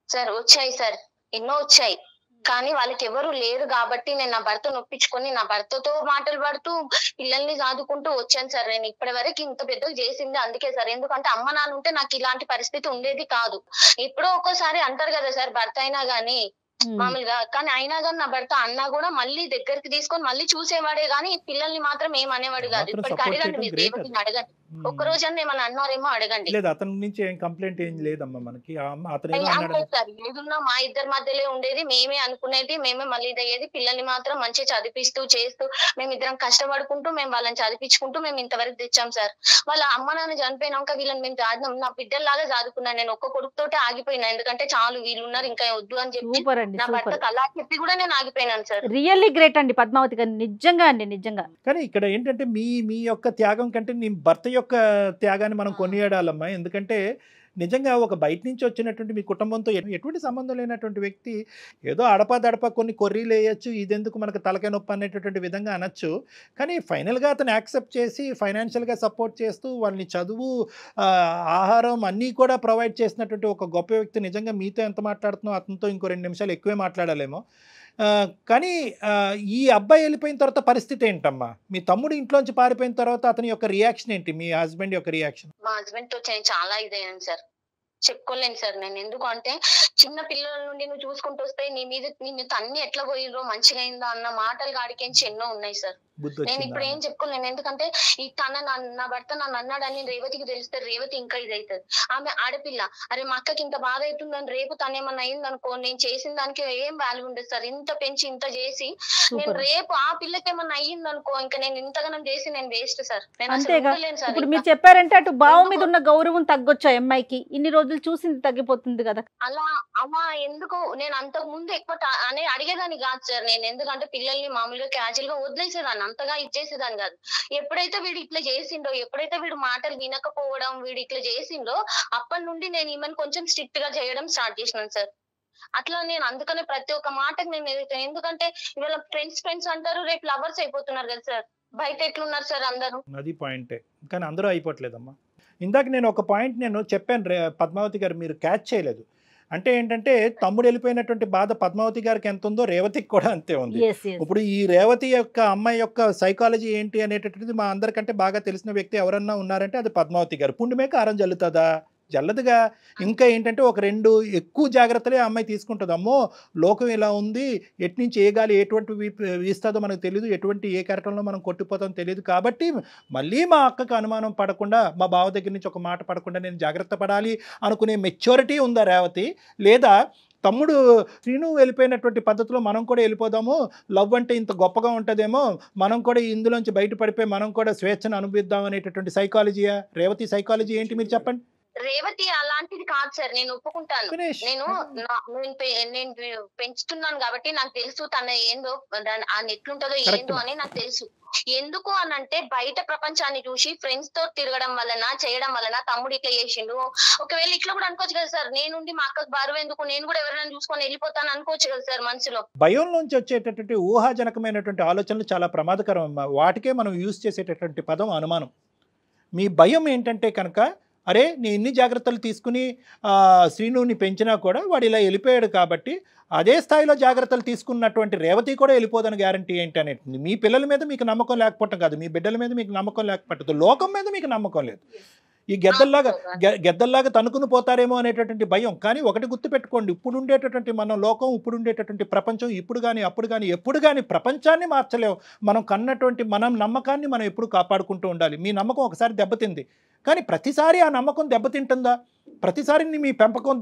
సార్ వచ్చాయి సార్, ఎన్నో వచ్చాయి. కానీ వాళ్ళకి ఎవరు లేరు కాబట్టి నేను నా భర్తను ఒప్పించుకొని నా భర్తతో మాటలు పడుతూ పిల్లల్ని సాదుకుంటూ వచ్చాను సార్. నేను ఇప్పటి వరకు ఇంత పెద్దగా చేసింది అందుకే సార్, ఎందుకంటే అమ్మ నాన్న ఉంటే నాకు ఇలాంటి పరిస్థితి ఉండేది కాదు. ఎప్పుడో ఒక్కోసారి అంటారు కదా సార్ భర్త అయినా గానీ మామూలుగా, కానీ అయినా కానీ నా భర్త అన్నా కూడా మళ్ళీ దగ్గరికి తీసుకొని మళ్ళీ చూసేవాడే గానీ పిల్లల్ని మాత్రం ఏమనేవాడు కాదు. ఇప్పటికి అడగండి, మీరు దేవుడిని అడగండి, ఒక్క రోజన్నా ఏమన్నా అన్నారేమో అడగండి. లేదు అతని నుంచి ఏం కంప్లైంట్ ఏం లేదమ్మా మనకి. సార్ ఏదున్నా మా ఇద్దరి మధ్యలో ఉండేది, మేమే అనుకునేది, మేమే మళ్ళీ అయ్యేది. పిల్లల్ని మాత్రం మంచిగా చదివిస్తూ చేస్తూ మేమిద్దరం కష్టపడుకుంటూ మేము వాళ్ళని చదివించుకుంటూ మేము ఇంతవరకు తెచ్చాం సార్. వాళ్ళ అమ్మ నాన్న చనిపోయినాక వీళ్ళని మేము సాధినాం. నా బిడ్డల్లాగా సాదుకున్నాను. నేను ఒక్క కొడుకుతోటే ఆగిపోయినా, ఎందుకంటే చాలు వీళ్ళు ఉన్నారు ఇంకా వద్దు అని చెప్పి నా భర్తకు అలా చెప్పి కూడా నేను ఆగిపోయినాను సార్. రియల్లీ గ్రేట్ అండి పద్మావతి గారు, నిజంగా అండి, నిజంగా. కానీ ఇక్కడ ఏంటంటే మీ యొక్క త్యాగం కంటే నీ భర్త యొక్క త్యాగాన్ని మనం కొనియాడాలమ్మా. ఎందుకంటే నిజంగా ఒక బయట నుంచి వచ్చినటువంటి మీ కుటుంబంతో ఎటువంటి సంబంధం లేనటువంటి వ్యక్తి ఏదో అడపదడప కొన్ని కొర్రీలు వేయచ్చు, ఇదెందుకు మనకు తలకాయ నొప్పి అనేటటువంటి విధంగా అనొచ్చు. కానీ ఫైనల్గా అతను యాక్సెప్ట్ చేసి ఫైనాన్షియల్గా సపోర్ట్ చేస్తూ వాళ్ళని చదువు, ఆహారం అన్నీ కూడా ప్రొవైడ్ చేసినటువంటి ఒక గొప్ప వ్యక్తి. నిజంగా మీతో ఎంత మాట్లాడుతున్నావు అతనితో ఇంకో 2 నిమిషాలు ఎక్కువే మాట్లాడాలేమో. కానీ ఈ అబ్బాయి వెళ్ళిపోయిన తర్వాత పరిస్థితి ఏంటమ్మా? మీ తమ్ముడు ఇంట్లోంచి పారిపోయిన తర్వాత అతని యొక్క రియాక్షన్ ఏంటి, మీ హస్బెండ్ యొక్క రియాక్షన్? మా హస్బెండ్ తో చాలా ఇదయ్యాను సార్, చెప్పుకోలేను సార్ నేను. ఎందుకు అంటే చిన్న పిల్లల నుండి నువ్వు చూసుకుంటూ వస్తే నీ మీద నిన్ను తన్ని ఎట్లా పోయిండ్రో మంచిగా అయిందో అన్న మాటలు కాడికించి ఎన్నో ఉన్నాయి సార్. బుద్ధి నేను వచ్చిందా ఇప్పుడు ఏం అని. చెప్పుకోలేను, ఎందుకంటే ఈ నా భర్త నన్ను అన్నాడని రేవతికి తెలిస్తే రేవతి ఇంకా ఇది అవుతుంది. ఆమె ఆడపిల్ల, అరే మా అక్కకి ఇంత బాధ అవుతుందని రేపు తను ఏమన్నా అయింది అనుకో, నేను చేసిన దానికి ఏం వాల్యూ ఉండదు సార్. ఇంత పెంచి ఇంత చేసి నేను సూపర్. రేపు ఆ పిల్లకి ఏమన్నా అయ్యింది అనుకో, ఇంకా నేను ఇంతగానం చేసి నేను వేస్ట్ సార్. నేను అసలు అంతేగా. ఉండలేను సార్. ఇప్పుడు ఇంకా మీరు చెప్పారంటే అటు బావ మీద ఉన్న గౌరవం తగ్గొచ్చు ఆ అమ్మాయికి, ఇన్ని రోజులు చూసింది తగ్గిపోతుంది కదా. అలా అమ్మా ఎందుకు నేను అంతకు ముందు ఎక్కువ అని అడిగేదాన్ని కాదు సార్. నేను ఎందుకంటే పిల్లల్ని మామూలుగా క్యాజువల్ గా వదిలేసేదాన్ని, అంతగా ఇచ్చేసేదాన్ని కాదు. ఎప్పుడైతే వీడు ఇట్లా చేసిండో, ఎప్పుడైతే వీడు మాటలు వినకపోవడం, వీడు ఇట్లా చేసిండో, అప్పటి నుండి నేను ఈమెను కొంచెం స్ట్రిక్ట్ గా చేయడం స్టార్ట్ చేసినాను సార్. అట్లా నేను అందుకనే ప్రతి ఒక్క మాటకు నేను ఎదుగుతాను. ఎందుకంటే ఇవాళ ఫ్రెండ్స్ అంటారు, రేపు లవర్స్ అయిపోతున్నారు కదా సార్. బయట ఎట్లున్నారు సార్ అందరూ. అది పాయింటే, కానీ అందరూ అయిపోవట్లేదమ్మా. ఇందాక నేను ఒక పాయింట్ నేను చెప్పాను పద్మావతి గారు, మీరు క్యాచ్ చేయలేదు. అంటే ఏంటంటే తమ్ముడు వెళ్ళిపోయినటువంటి బాధ పద్మావతి గారికి ఎంత ఉందో రేవతికి కూడా అంతే ఉంది. ఇప్పుడు ఈ రేవతి యొక్క అమ్మాయి యొక్క సైకాలజీ ఏంటి అనేటటువంటిది మా అందరికంటే బాగా తెలిసిన వ్యక్తి ఎవరన్నా ఉన్నారంటే అది పద్మావతి గారు. పుండుమే కారం జల్లుతుందా? జల్లదుగా. ఇంకా ఏంటంటే ఒక 2 ఎక్కువ జాగ్రత్తలే ఆ అమ్మాయి తీసుకుంటుంది. అమ్మో లోకం ఇలా ఉంది, ఎట్నుంచి ఏ గాలి ఎటువంటి వీస్తుందో మనకు తెలియదు, ఎటువంటి ఏ కెరటంలో మనం కొట్టిపోతామో తెలియదు. కాబట్టి మళ్ళీ మా అక్కకు అనుమానం పడకుండా, మా బావ దగ్గర నుంచి ఒక మాట పడకుండా నేను జాగ్రత్త పడాలి అనుకునే మెచ్యూరిటీ ఉందా రేవతి? లేదా తమ్ముడు శ్రీను వెళ్ళిపోయినటువంటి పద్ధతిలో మనం కూడా వెళ్ళిపోదాము, లవ్ అంటే ఇంత గొప్పగా ఉంటుందేమో, మనం కూడా ఇందులోంచి బయటపడిపోయి మనం కూడా స్వేచ్ఛను అనుభవిద్దాం అనేటటువంటి సైకాలజీయా? రేవతి సైకాలజీ ఏంటి మీరు చెప్పండి. రేవతి అలాంటిది కాదు సార్, నేను ఒప్పుకుంటాను. ఫినిష్. నేను పెంచుతున్నాను కాబట్టి నాకు తెలుసు తన ఏందో, ఎట్లుంటుందో ఏందో అని నాకు తెలుసు. ఎందుకు అనంటే బయట ప్రపంచాన్ని చూసి ఫ్రెండ్స్ తో తిరగడం వలన చేయడం వలన తమ్ముడు ఇట్లా చేసిండు. ఒకవేళ ఇట్లా కూడా అనుకోవచ్చు కదా సార్, నేనుండి మా అక్కకు బరువు ఎందుకు, నేను కూడా ఎవరైనా చూసుకొని వెళ్ళిపోతాను అనుకోవచ్చు కదా సార్ మనసులో. భయం నుంచి వచ్చేటటువంటి ఊహాజనకమైనటువంటి ఆలోచనలు చాలా ప్రమాదకరం అమ్మా. వాటికే మనం యూజ్ చేసేటటువంటి పదం అనుమానం. మీ భయం ఏంటంటే కనుక, అరే నేను ఇన్ని జాగ్రత్తలు తీసుకుని శ్రీనుని పెంచినా కూడా వాడు ఇలా వెళ్ళిపోయాడు కాబట్టి అదే స్థాయిలో జాగ్రత్తలు తీసుకున్నటువంటి రేవతి కూడా వెళ్ళిపోదని గ్యారంటీ ఏంటి అనేది. మీ పిల్లల మీద మీకు నమ్మకం లేకపోవటం కాదు, మీ బిడ్డల మీద మీకు నమ్మకం లేకపోవట్లేదు, లోకం మీద మీకు నమ్మకం లేదు. ఈ గెద్దల్లాగా తనుకుని పోతారేమో అనేటటువంటి భయం. కానీ ఒకటి గుర్తుపెట్టుకోండి, ఇప్పుడు ఉండేటటువంటి మన లోకం, ఇప్పుడు ఉండేటటువంటి ప్రపంచం ఇప్పుడు కానీ అప్పుడు కానీ ఎప్పుడు కానీ ప్రపంచాన్ని మార్చలేవు. మనం కన్నటువంటి మనం నమ్మకాన్ని మనం ఎప్పుడు కాపాడుకుంటూ ఉండాలి. మీ నమ్మకం ఒకసారి దెబ్బతింది, కానీ ప్రతిసారి ఆ నమ్మకం దెబ్బతింటుందా? ప్రతిసారి మీ పెంపకం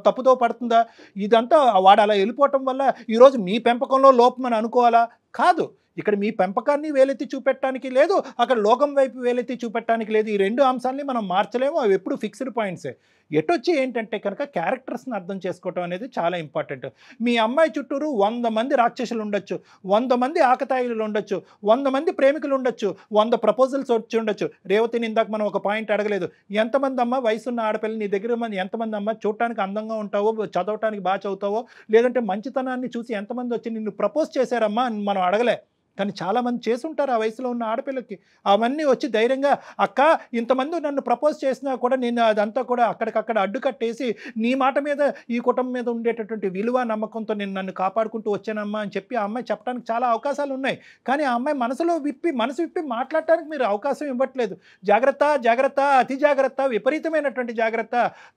తప్పుదో పడుతుందా? ఇదంతా వాడు అలా వెళ్ళిపోవటం వల్ల ఈరోజు మీ పెంపకంలో లోపం అని అనుకోవాలా? కాదు. ఇక్కడ మీ పెంపకాన్ని వేలెత్తి చూపెట్టడానికి లేదు, అక్కడ లోకం వైపు వేలెత్తి చూపెట్టడానికి లేదు. ఈ 2 అంశాలని మనం మార్చలేము, అవి ఎప్పుడు ఫిక్స్డ్ పాయింట్సే. ఎటొచ్చి ఏంటంటే కనుక క్యారెక్టర్స్ని అర్థం చేసుకోవటం అనేది చాలా ఇంపార్టెంట్. మీ అమ్మాయి చుట్టూరు 100 మంది రాక్షసులు ఉండొచ్చు, 100 మంది ఆకతాయిలు ఉండొచ్చు, 100 మంది ప్రేమికులు ఉండొచ్చు, 100 ప్రపోజల్స్ వచ్చి ఉండొచ్చు. రేవతిని ఇందాక మనం ఒక పాయింట్ అడగలేదు, ఎంతమంది అమ్మ వయసున్న ఆడపిల్లలు నీ దగ్గర ఎంతమంది అమ్మ చూడటానికి అందంగా ఉంటావో, చదవటానికి బాగా చదువుతావో, లేదంటే మంచితనాన్ని చూసి ఎంతమంది వచ్చి నిన్ను ప్రపోజ్ చేశారమ్మా అని మనం అడగలే. కానీ చాలామంది చేసుంటారు ఆ వయసులో ఉన్న ఆడపిల్లకి. అవన్నీ వచ్చి ధైర్యంగా, అక్క ఇంతమంది నన్ను ప్రపోజ్ చేసినా కూడా నేను అదంతా కూడా అక్కడికక్కడ అడ్డుకట్టేసి నీ మాట మీద ఈ కుటుంబం మీద ఉండేటటువంటి విలువ నమ్మకంతో నేను నన్ను కాపాడుకుంటూ వచ్చానమ్మా అని చెప్పి ఆ అమ్మాయి చెప్పడానికి చాలా అవకాశాలు ఉన్నాయి. కానీ ఆ అమ్మాయి మనసు విప్పి మాట్లాడటానికి మీరు అవకాశం ఇవ్వట్లేదు. జాగ్రత్త జాగ్రత్త, అతి జాగ్రత్త, విపరీతమైనటువంటి జాగ్రత్త.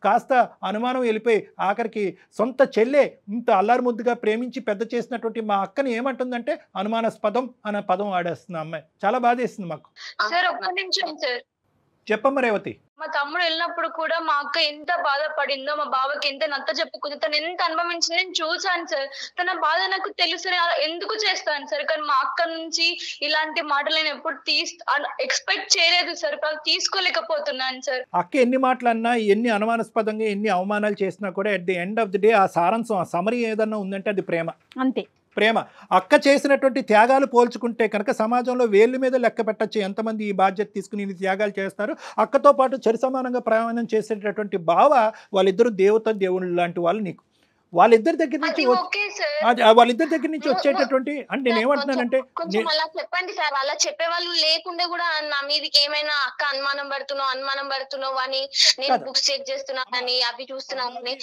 కాస్త అనుమానం వెళ్ళిపోయి ఆఖరికి సొంత చెల్లె ఇంత అల్లారు ముద్దుగా ప్రేమించి పెద్ద చేసినటువంటి మా అక్కని ఏమంటుందంటే అనుమానాస్పదం అనే పదం ఆడేస్తుంది అమ్మాయి. చాలా బాధేస్తుంది మాకు. సార్ ఒక్క నిమిషం సార్, చెప్పమ్మ రేవతి. మా తమ్ముడు వెళ్ళినప్పుడు కూడా మా అక్క ఎంత బాధపడిందో, మా బావకి ఎంత నచ్చ చెప్పుకుంది, తను ఎంత అనుభవించింది నేను చూసాను సార్. తన బాధ నాకు తెలుసు, ఎందుకు చేస్తాను సార్. కానీ మా అక్క నుంచి ఇలాంటి మాటలు నేను ఎప్పుడు ఎక్స్పెక్ట్ చేయలేదు సార్, తీసుకోలేకపోతున్నాను సార్. అక్క ఎన్ని మాటలు అన్నా, ఎన్ని అనుమానాస్పదంగా ఎన్ని అవమానాలు చేసినా కూడా at the end of the day ఆ సారాంశం, ఆ సమరీ ఏదన్నా ఉందంటే అది ప్రేమ. అంతే, ప్రేమ. అక్క చేసినటువంటి త్యాగాలు పోల్చుకుంటే కనుక సమాజంలో వేళ్ళ మీద లెక్క పెట్టచ్చు ఎంతమంది ఈ బాధ్యత తీసుకుని ఇన్ని త్యాగాలు చేస్తారు. అక్కతో పాటు చరి సమానంగా ప్రయాణం చేసేటటువంటి బావ, వాళ్ళిద్దరు దేవుళ్ళు లాంటి వాళ్ళు నీకు. వాళ్ళిద్దరి దగ్గర నుంచి వచ్చేటటువంటి, అంటే నేను ఏమంటున్నానంటే, కొంచెం అలా చెప్పండి సార్. అలా చెప్పే వాళ్ళు లేకుండా కూడా నా మీదకి ఏమైనా అక్క అనుమానం పడుతున్నావు అని, నేను బుక్స్ చెక్ చేస్తున్నానని, అవి చూస్తున్నానని.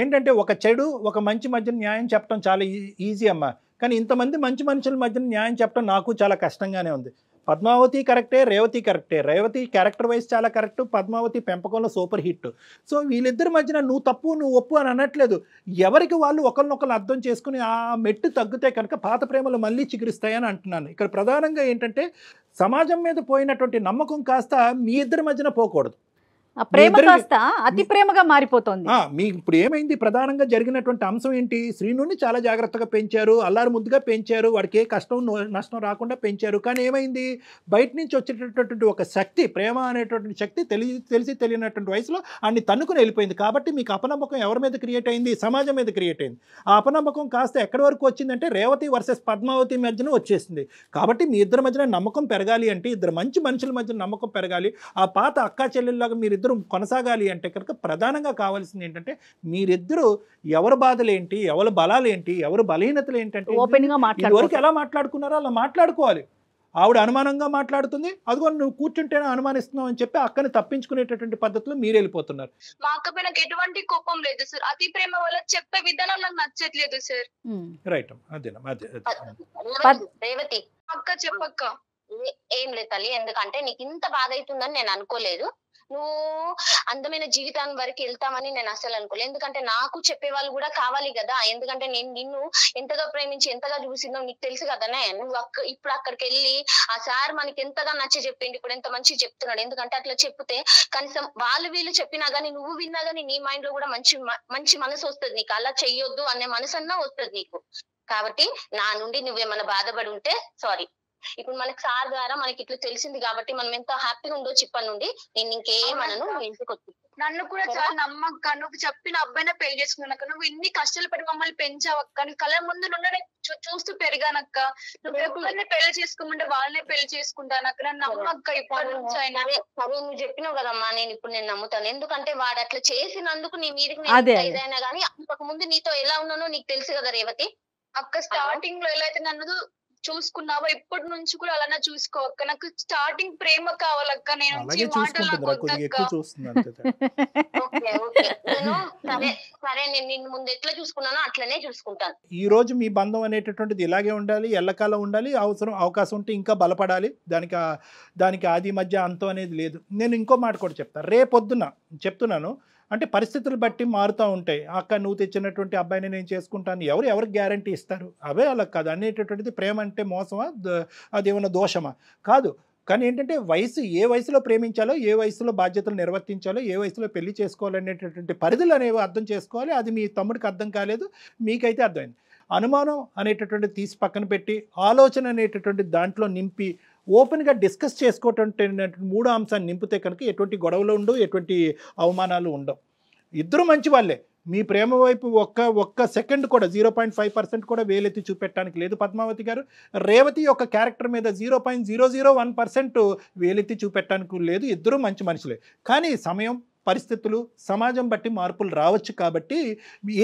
ఏంటంటే ఒక చెడు ఒక మంచి మధ్య న్యాయం చెప్పడం చాలా ఈజీ అమ్మా. కానీ ఇంతమంది మంచి మనుషుల మధ్య న్యాయం చెప్పడం నాకు చాలా కష్టంగానే ఉంది. పద్మావతి కరెక్టే, రేవతి కరెక్టే. రేవతి క్యారెక్టర్ వైజ్ చాలా కరెక్ట్, పద్మావతి పెంపకంలో సూపర్ హిట్. సో వీళ్ళిద్దరి మధ్యన నువ్వు తప్పు నువ్వు ఒప్పు అని అనట్లేదు. ఎవరికి వాళ్ళు ఒకరినొకరు అర్థం చేసుకుని ఆ మెట్టు తగ్గితే కనుక పాత ప్రేమలు మళ్ళీ చిగురిస్తాయని అంటున్నాను. ఇక్కడ ప్రధానంగా ఏంటంటే సమాజం మీద పోయినటువంటి నమ్మకం కాస్త మీ ఇద్దరి మధ్యన పోకూడదు. ఆ ప్రేమ కాస్త అతి ప్రేమగా మారిపోతుంది. మీ ఇప్పుడు ఏమైంది, ప్రధానంగా జరిగినటువంటి అంశం ఏంటి? శ్రీనుని చాలా జాగ్రత్తగా పెంచారు, అల్లారు ముద్దుగా పెంచారు, వాడికి ఏ కష్టం నష్టం రాకుండా పెంచారు. కానీ ఏమైంది, బయట నుంచి వచ్చేటటువంటి ఒక శక్తి, ప్రేమ అనేటువంటి శక్తి తెలిసి తెలియనటువంటి వయసులో అన్ని తన్నుకుని వెళ్ళిపోయింది. కాబట్టి మీకు అపనమ్మకం ఎవరి మీద క్రియేట్ అయింది? సమాజం మీద క్రియేట్ అయింది. ఆ అపనమ్మకం కాస్త ఎక్కడి వరకు వచ్చిందంటే రేవతి వర్సెస్ పద్మావతి మధ్యన వచ్చేసింది. కాబట్టి మీ ఇద్దరి మధ్యన నమ్మకం పెరగాలి అంటే, ఇద్దరు మంచి మనుషుల మధ్య నమ్మకం పెరగాలి, ఆ పాత అక్కా చెల్లెల్లాగా మీరు కొనసాగాలి అంటే కనుక ప్రధానంగా కావాల్సింది ఏంటంటే మీరిద్దరూ ఎవరి బాధలేంటి, ఎవరి బలాలేంటి, ఎవరి బలహీనతలు ఏంటంటే ఓపెన్ గా ఇదివరకు ఎలా మాట్లాడుకున్నారో అలా మాట్లాడుకోవాలి. ఆవిడ అనుమానంగా మాట్లాడుతుంది, అదిగో నువ్వు కూర్చుంటేనే అనుమానిస్తున్నావు అని చెప్పి అక్కని తప్పించుకునేటటువంటి పద్ధతిలో మీరు వెళ్ళిపోతున్నారు. మా అక్క పైన ఎటువంటి కోపం లేదు సార్, అతి ప్రేమ వల్ల చెప్పే విధానం నాకు నచ్చట్లేదు సార్. రైట్, అదేనా అదే రేవతి అక్క చెప్పక్క. ఏం లేదు తల్లి, ఎందుకంటే నీకు ఇంత బాధ అవుతుందని నేను అనుకోలేదు. నువ్వు అందమైన జీవితాన్ని వరకు వెళ్తామని నేను అసలు అనుకోలేదు. ఎందుకంటే నాకు చెప్పేవాళ్ళు కూడా కావాలి కదా. ఎందుకంటే నేను నిన్ను ఎంతగా ప్రేమించి ఎంతగా చూసిందో నీకు తెలుసు కదనే. నువ్వు ఇప్పుడు అక్కడికి వెళ్ళి ఆ సార్ మనకి ఎంతగా నచ్చ చెప్పింది, ఇప్పుడు ఎంత మంచి చెప్తున్నాడు. ఎందుకంటే అట్లా చెప్తే కనీసం వీళ్ళు చెప్పినా గానీ నువ్వు విన్నా గానీ నీ మైండ్ లో కూడా మంచి మనసు వస్తుంది నీకు. అలా చెయ్యొద్దు అనే మనసు అన్నా వస్తుంది నీకు. కాబట్టి నా నుండి నువ్వేమన్నా బాధపడి ఉంటే సారీ. ఇప్పుడు మనకి సార్ ద్వారా మనకి ఇట్లా తెలిసింది కాబట్టి మనం ఎంత హ్యాపీగా ఉందో చెప్పను నుండి నేను ఇంకేమనను. ఇంటికి వచ్చి నన్ను కూడా చాలా నమ్మక్క, నువ్వు చెప్పిన అబ్బాయినే పెళ్లి చేసుకున్నాక, నువ్వు ఇన్ని కష్టాలు పడి మమ్మల్ని పెంచావక్క, నీ కళ్ళ ముందు నుండి చూస్తూ పెరిగానక్క. నువ్వు ఎవరిని పెళ్లి చేసుకోమంటే వాళ్ళనే పెళ్లి చేసుకుంటానక్క, నన్ను నమ్మక్క. ఇప్పటి నుంచి అయినా సరే నువ్వు చెప్పినావు కదమ్మా, నేను నమ్ముతాను. ఎందుకంటే వాడు అట్లా చేసినందుకు నీ మీదకి ఏదైనా గానీ అంతకు ముందు నీతో ఎలా ఉన్నానో నీకు తెలుసు కదా రేవతి. అక్క స్టార్టింగ్ లో ఎలా అయితే నన్ను చూసుకున్నావో ఇప్పటి నుంచి కూడా అలానే చూసుకోవక్క. నాకు స్టార్టింగ్ ప్రేమ కావాలక్క. నేను సరే నేను నిన్ను ముందు ఎట్లా చూసుకున్నానో అట్లనే చూసుకుంటాను. ఈ రోజు మీ బంధం అనేటటువంటిది ఇలాగే ఉండాలి, ఎల్లకాలం ఉండాలి. అవకాశం ఉంటే ఇంకా బలపడాలి. దానికి ఆది మధ్య అంతం అనేది లేదు. నేను ఇంకో మాట కూడా చెప్తాను. రేపొద్దున చెప్తున్నాను అంటే పరిస్థితులు బట్టి మారుతూ ఉంటాయి. అక్క నువ్వు తెచ్చినటువంటి అబ్బాయిని నేను చేసుకుంటాను, ఎవరికి గ్యారంటీ ఇస్తారు? అవే అలా కాదు. అనేటటువంటిది ప్రేమ అంటే మోసమా, అదేమన్నా దోషమా? కాదు. కానీ ఏంటంటే ఏ వయసులో ప్రేమించాలో, ఏ వయసులో బాధ్యతలు నిర్వర్తించాలో, ఏ వయసులో పెళ్లి చేసుకోవాలనేటటువంటి పరిధులు అనేవి అర్థం చేసుకోవాలి. అది మీ తమ్ముడికి అర్థం కాలేదు, మీకైతే అర్థమైంది. అనుమానం అనేటటువంటిది తీసి పక్కన పెట్టి ఆలోచన అనేటటువంటి దాంట్లో నింపి ఓపెన్గా డిస్కస్ చేసుకోవటం మూడో అంశాన్ని నింపితే కనుక ఎటువంటి గొడవలు ఉండవు, ఎటువంటి అవమానాలు ఉండవు. ఇద్దరు మంచి వాళ్ళే. మీ ప్రేమ వైపు ఒక్క సెకండ్ కూడా 0.5% కూడా వేలెత్తి చూపెట్టడానికి లేదు పద్మావతి గారు. రేవతి యొక్క క్యారెక్టర్ మీద 0.001% వేలెత్తి చూపెట్టడానికి లేదు. ఇద్దరు మంచి మనుషులే. కానీ సమయం, పరిస్థితులు, సమాజం బట్టి మార్పులు రావచ్చు. కాబట్టి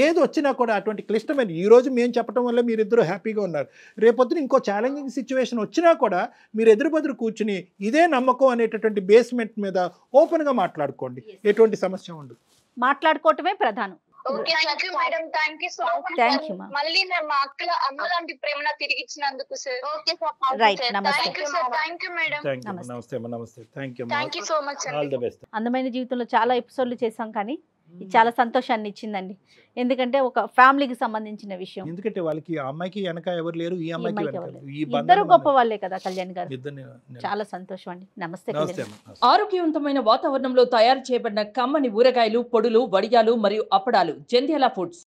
ఏది వచ్చినా కూడా అటువంటి క్లిష్టమైన ఈరోజు మేము చెప్పడం వల్ల మీరిద్దరూ హ్యాపీగా ఉన్నారు. రేపొద్దున ఇంకో ఛాలెంజింగ్ సిచ్యువేషన్ వచ్చినా కూడా మీరు ఎదురు కూర్చుని ఇదే నమ్మకం అనేటటువంటి బేస్మెంట్ మీద ఓపెన్గా మాట్లాడుకోండి. ఎటువంటి సమస్య ఉండదు. మాట్లాడుకోవటమే ప్రధానం. Okay, thank you madam, thank you so much. Thank you. మళ్ళీ మా అమ్మ లాంటి ప్రేమ తిరిగి ఇచ్చినందుకు sir. Okay sir, right, namaste. Thank you sir, thank you madam. Namaste. Thank you so much. All the best. అందమైన జీవితంలో చాలా ఎపిసోడ్లు చేసాం కానీ ఇది చాలా సంతోషాన్ని ఇచ్చిందండి. ఎందుకంటే ఒక ఫ్యామిలీకి సంబంధించిన విషయం. ఎందుకంటే వాళ్ళకి ఆ అమ్మాయికి వెనక ఎవరు లేరు, ఈ అమ్మాయికి ఇద్దరు గొప్ప వాళ్ళే కదా కళ్యాణ్ గారు. చాలా సంతోషం అండి. నమస్తే. ఆరోగ్యవంతమైన వాతావరణంలో తయారు చేయబడిన కమ్మని ఊరగాయలు, పొడులు, వడియాలు మరియు అప్పడాలు జంధ్యాల ఫుడ్స్.